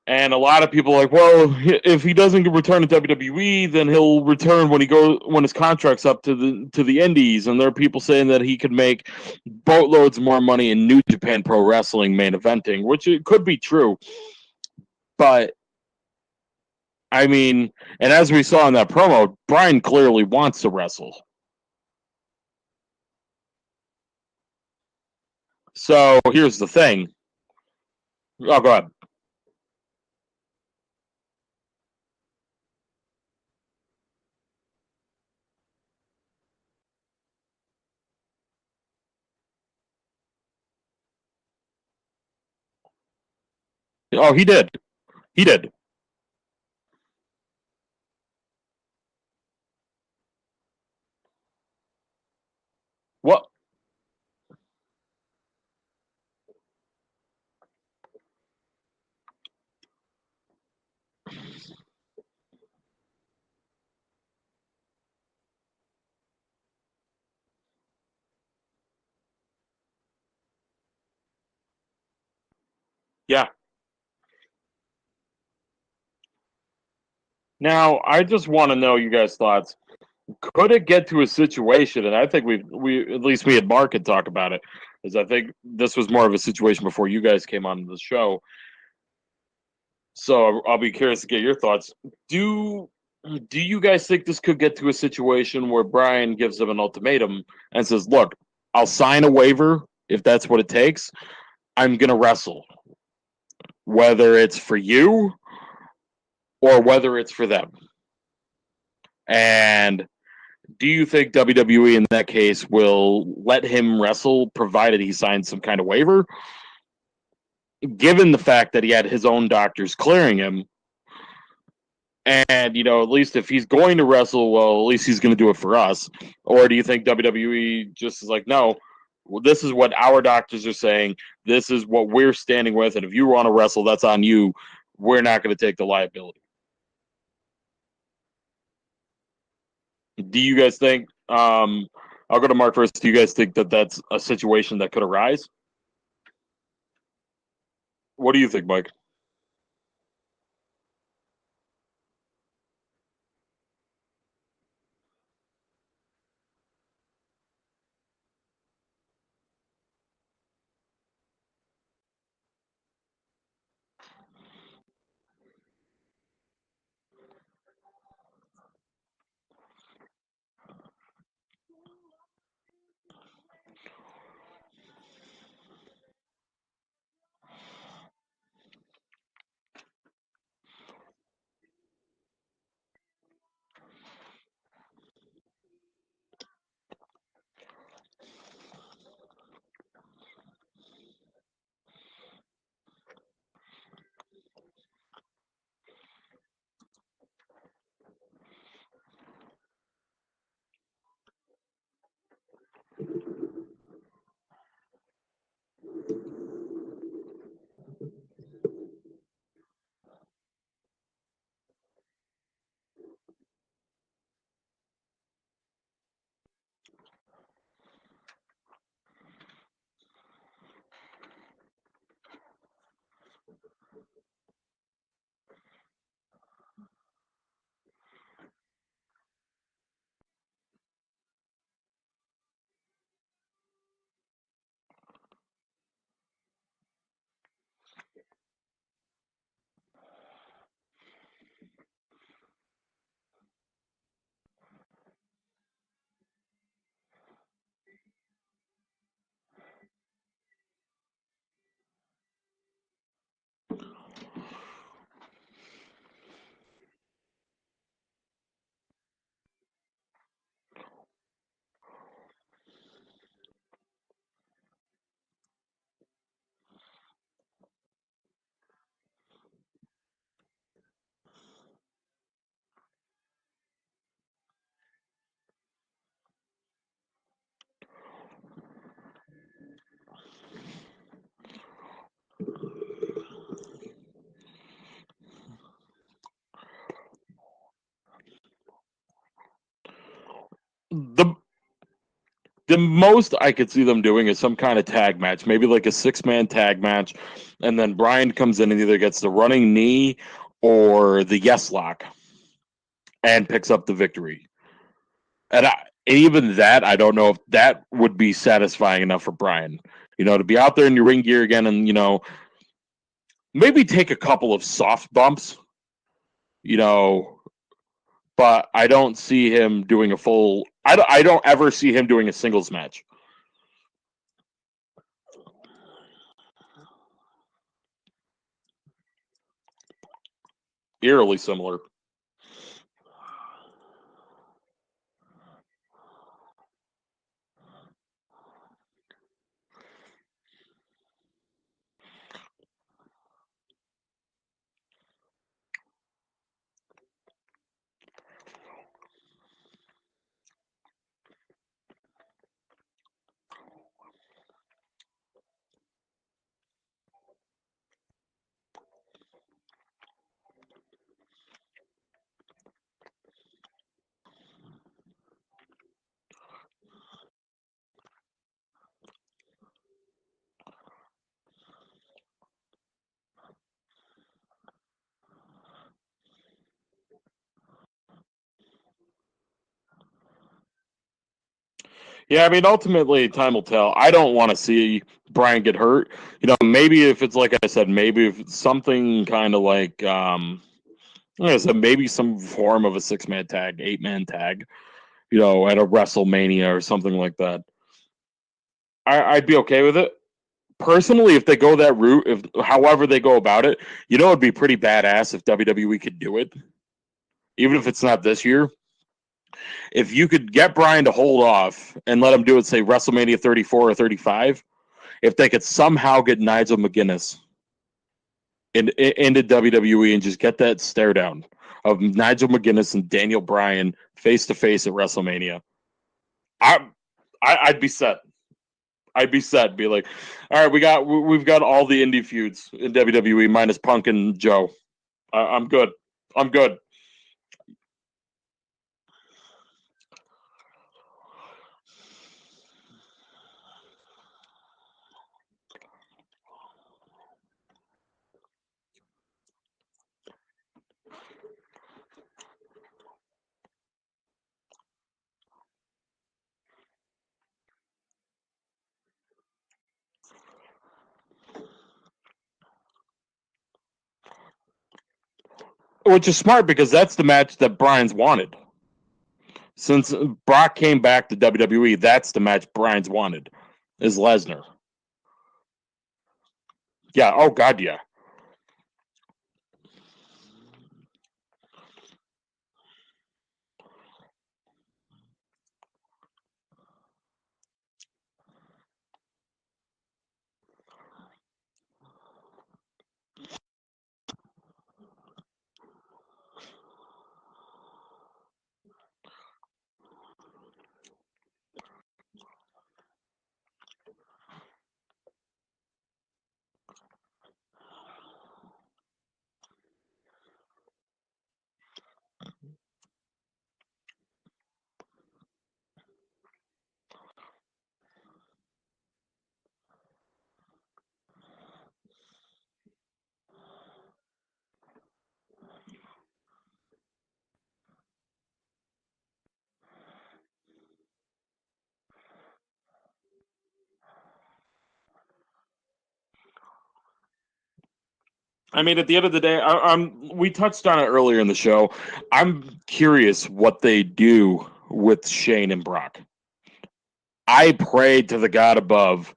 And a lot of people are like, well, if he doesn't return to WWE, then he'll return when his contract's up to the Indies. And there are people saying that he could make boatloads more money in New Japan Pro Wrestling main eventing, which it could be true. But I mean, and as we saw in that promo, Bryan clearly wants to wrestle. So here's the thing. Oh, go ahead. Oh, he did. He did. What? Yeah. Now, I just want to know you guys' thoughts. Could it get to a situation, and I think we at least me and Mark could talk about it, is I think this was more of a situation before you guys came on the show. So I'll be curious to get your thoughts. Do you guys think this could get to a situation where Bryan gives them an ultimatum and says, look, I'll sign a waiver if that's what it takes. I'm going to wrestle, whether it's for you or whether it's for them. And Do you think WWE in that case will let him wrestle provided he signs some kind of waiver? Given the fact that he had his own doctors clearing him, and, at least if he's going to wrestle, well, at least he's going to do it for us. Or do you think WWE just is like, no, this is what our doctors are saying. This is what we're standing with. And if you want to wrestle, that's on you. We're not going to take the liability. Do you guys think, I'll go to Mark first. Do you guys think that that's a situation that could arise? What do you think, Mike? The most I could see them doing is some kind of tag match, maybe like a 6-man tag match, and then Bryan comes in and either gets the running knee or the yes lock and picks up the victory. And even that, I don't know if that would be satisfying enough for Bryan. To be out there in your ring gear again and, maybe take a couple of soft bumps, but I don't see him doing a full. I don't ever see him doing a singles match. Eerily similar. Yeah, I mean, ultimately, time will tell. I don't want to see Bryan get hurt. Maybe if it's like I said, maybe if it's something kind of like, maybe some form of a 6-man tag, 8-man tag, at a WrestleMania or something like that. I'd be okay with it. Personally, if they go that route, if however they go about it, it'd be pretty badass if WWE could do it, even if it's not this year. If you could get Bryan to hold off and let him do it, say WrestleMania 34 or 35, if they could somehow get Nigel McGuinness into WWE and just get that stare down of Nigel McGuinness and Daniel Bryan face to face at WrestleMania, I'd be set. I'd be set. Be like, all right, we've got all the indie feuds in WWE minus Punk and Joe. I'm good. I'm good. Which is smart because that's the match that Bryan's wanted. Since Brock came back to WWE, that's the match Bryan's wanted, is Lesnar. Yeah, oh God, yeah. I mean, at the end of the day, we touched on it earlier in the show. I'm curious what they do with Shane and Brock. I pray to the God above,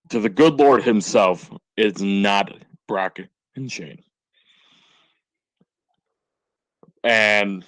to the good Lord himself, it's not Brock and Shane. And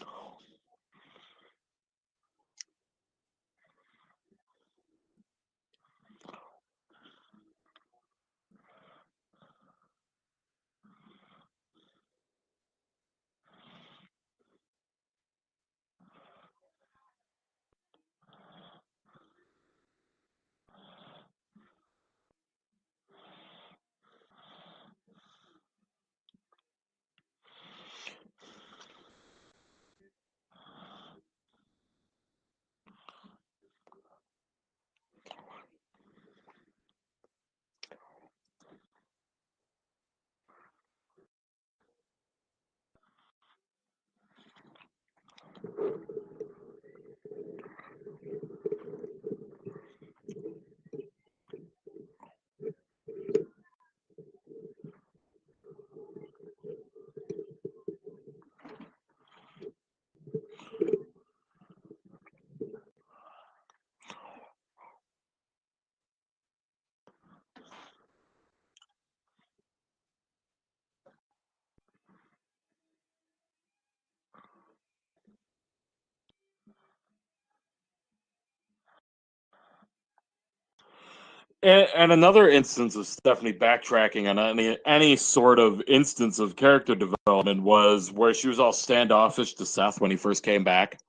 And another instance of Stephanie backtracking on any sort of instance of character development was where she was all standoffish to Seth when he first came back,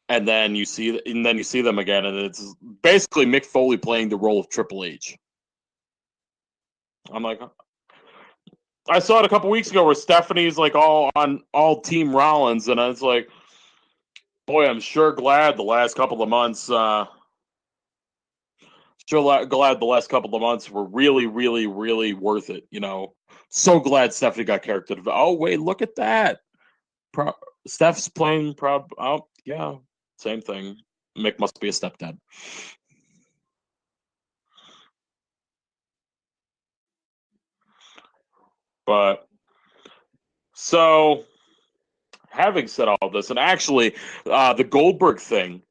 and then you see them again, and it's basically Mick Foley playing the role of Triple H. I'm like, I saw it a couple weeks ago where Stephanie's like all Team Rollins, and I was like, boy, I'm sure glad the last couple of months. Glad the last couple of months were really, really, really worth it. You know, so glad Stephanie got character development. Oh wait, look at that. Steph's playing proud. Oh yeah, same thing. Mick must be a stepdad. But so, having said all this, and actually, the Goldberg thing,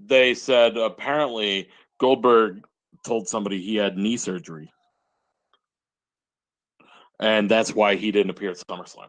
they said apparently Goldberg told somebody he had knee surgery, and that's why he didn't appear at SummerSlam.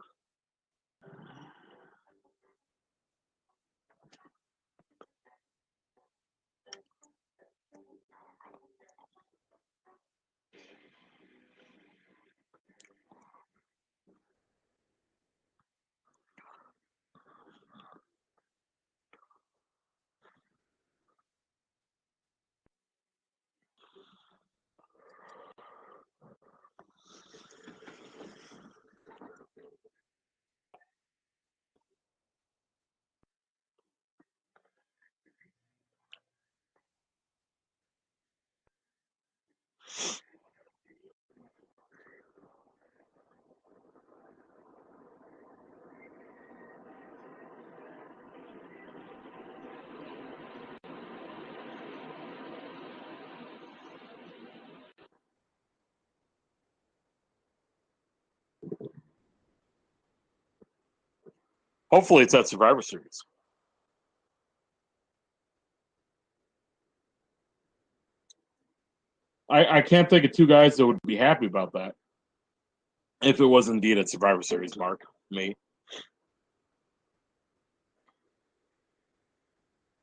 Hopefully it's at Survivor Series. I can't think of two guys that would be happy about that. If it was indeed at Survivor Series, Mark. Me.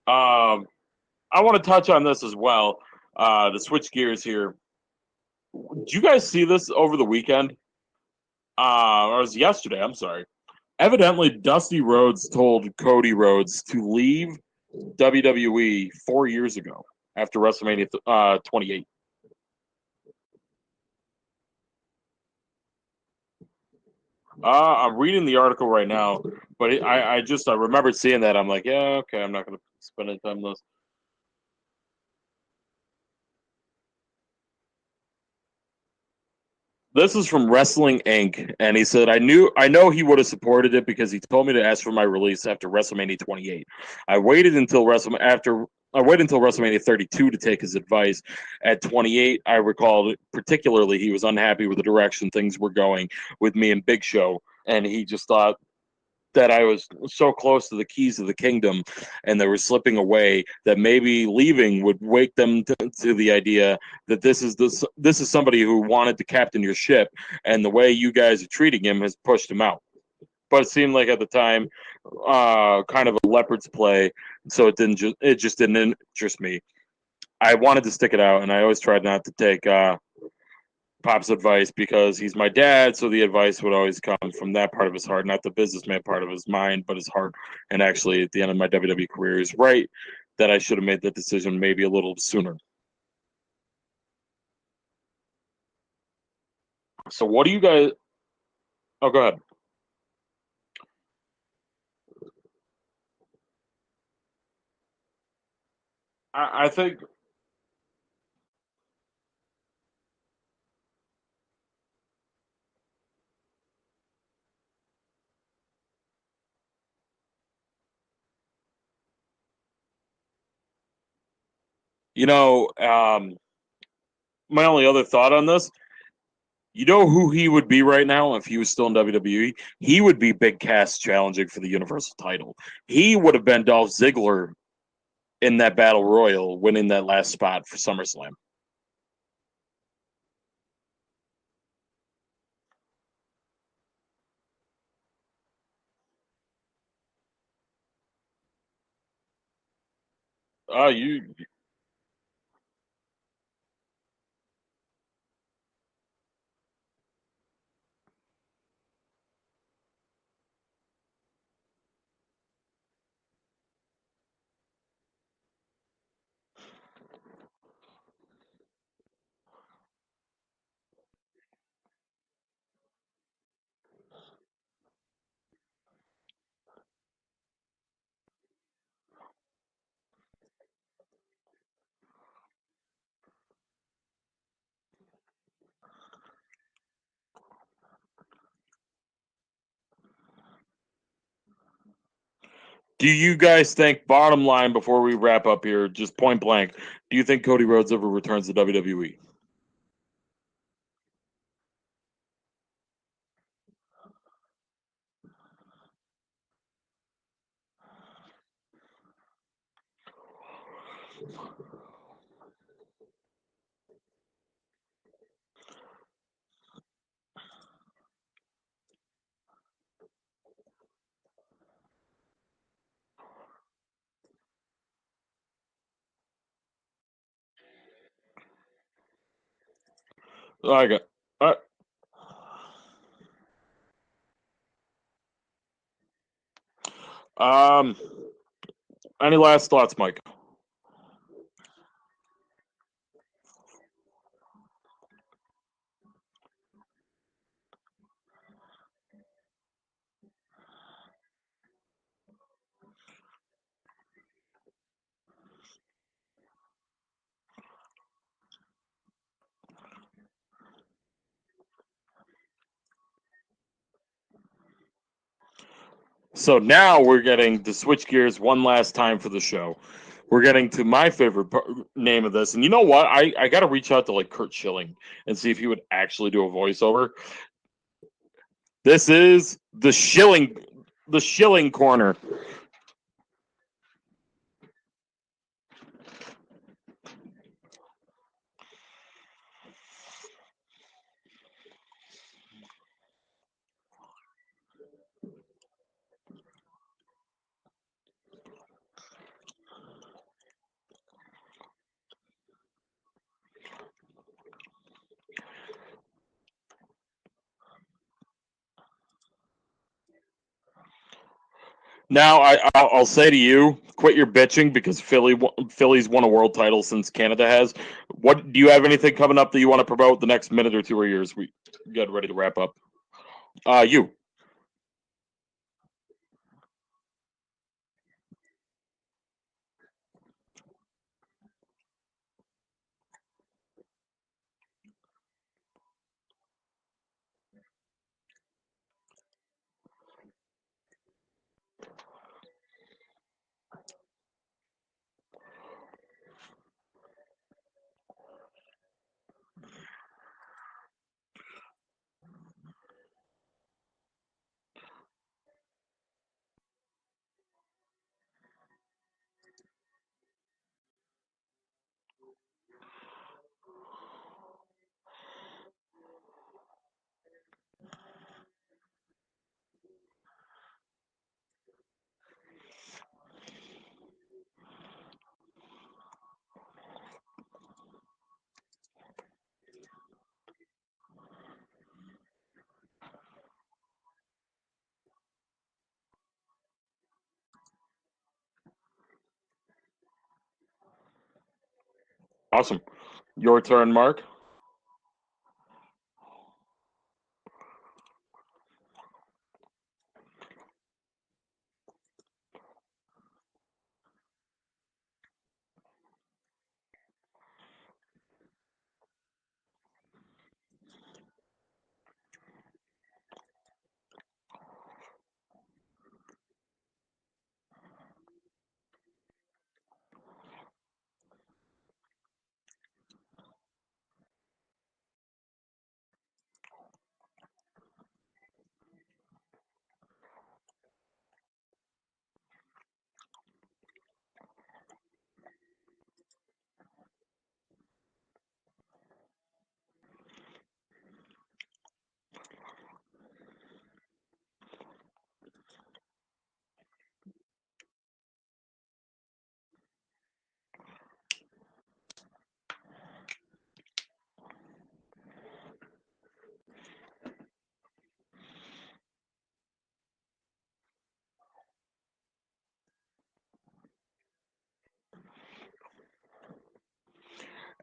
I want to touch on this as well. To switch gears here. Did you guys see this over the weekend? Or it was yesterday, I'm sorry. Evidently, Dusty Rhodes told Cody Rhodes to leave WWE 4 years ago after WrestleMania 28. I'm reading the article right now, but I remember seeing that. I'm like, yeah, okay, I'm not going to spend any time on this. This is from Wrestling Inc. And he said, I know he would have supported it because he told me to ask for my release after WrestleMania 28. I waited until WrestleMania 32 to take his advice. At 28, I recalled particularly he was unhappy with the direction things were going with me and Big Show, and he just thought that I was so close to the keys of the kingdom and they were slipping away that maybe leaving would wake them to the idea that this is somebody who wanted to captain your ship, and the way you guys are treating him has pushed him out. But it seemed like at the time, kind of a leopard's play, so it just didn't interest me. I wanted to stick it out, and I always tried not to take Pop's advice because he's my dad, so the advice would always come from that part of his heart, not the businessman part of his mind, but his heart. And actually, at the end of my WWE career, he's right that I should have made that decision maybe a little sooner. So what do you guys... Oh, go ahead. I think... my only other thought on this, you know who he would be right now if he was still in WWE? He would be Big Cass challenging for the Universal title. He would have been Dolph Ziggler in that Battle Royal, winning that last spot for SummerSlam. You... Do you guys think, bottom line, before we wrap up here, just point blank, do you think Cody Rhodes ever returns to WWE? Okay. Any last thoughts, Mike? So now we're getting to switch gears one last time for the show. We're getting to my favorite name of this. And you know what? I got to reach out to like Kurt Schilling and see if he would actually do a voiceover. This is the Schilling the shilling corner. Now, I'll say to you, quit your bitching because Philly's won a world title since Canada has. What do you have anything coming up that you want to promote the next minute or two or years? We get ready to wrap up. You. Awesome. Your turn, Mark.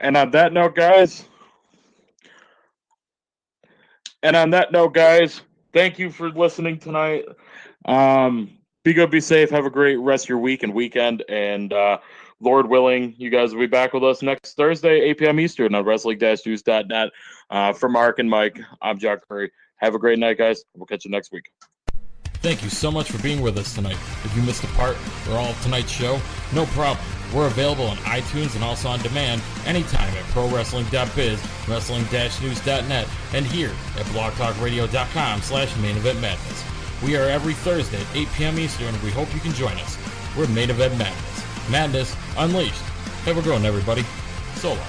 And on that note, guys, thank you for listening tonight. Be good, be safe, have a great rest of your week and weekend, and Lord willing, you guys will be back with us next Thursday, 8 p.m. Eastern on wrestling-news.net. For Mark and Mike, I'm Jack Curry. Have a great night, guys. We'll catch you next week. Thank you so much for being with us tonight. If you missed a part or all of tonight's show, no problem. We're available on iTunes and also on demand anytime at prowrestling.biz, wrestling-news.net, and here at blogtalkradio.com/Main Event Madness. We are every Thursday at 8 p.m. Eastern, and we hope you can join us. We're Main Event Madness. Madness Unleashed. Have a good one, everybody. So long.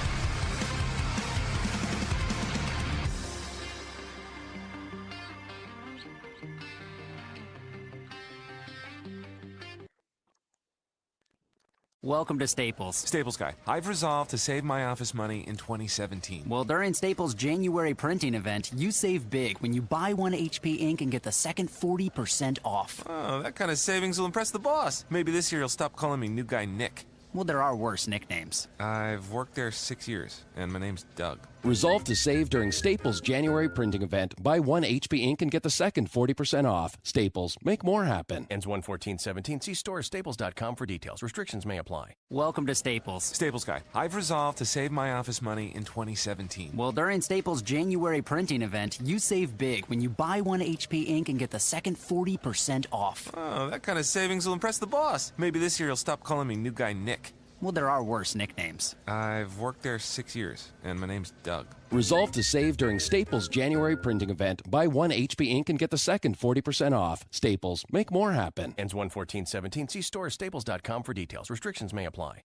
Welcome to Staples. Staples Guy, I've resolved to save my office money in 2017. Well, during Staples' January printing event, you save big when you buy one HP ink and get the second 40% off. Oh, that kind of savings will impress the boss. Maybe this year he'll stop calling me new guy Nick. Well, there are worse nicknames. I've worked there 6 years, and my name's Doug. Resolve to save during Staples' January printing event. Buy one HP ink and get the second 40% off. Staples. Make more happen. Ends 1/14/17. See store at staples.com for details. Restrictions may apply. Welcome to Staples. Staples Guy, I've resolved to save my office money in 2017. Well, during Staples' January printing event, you save big when you buy one HP ink and get the second 40% off. Oh, that kind of savings will impress the boss. Maybe this year he'll stop calling me new guy Nick. Well, there are worse nicknames. I've worked there 6 years, and my name's Doug. Resolve to save during Staples' January printing event. Buy one HP ink and get the second 40% off. Staples, make more happen. Ends 1/14/17. See store staples.com for details. Restrictions may apply.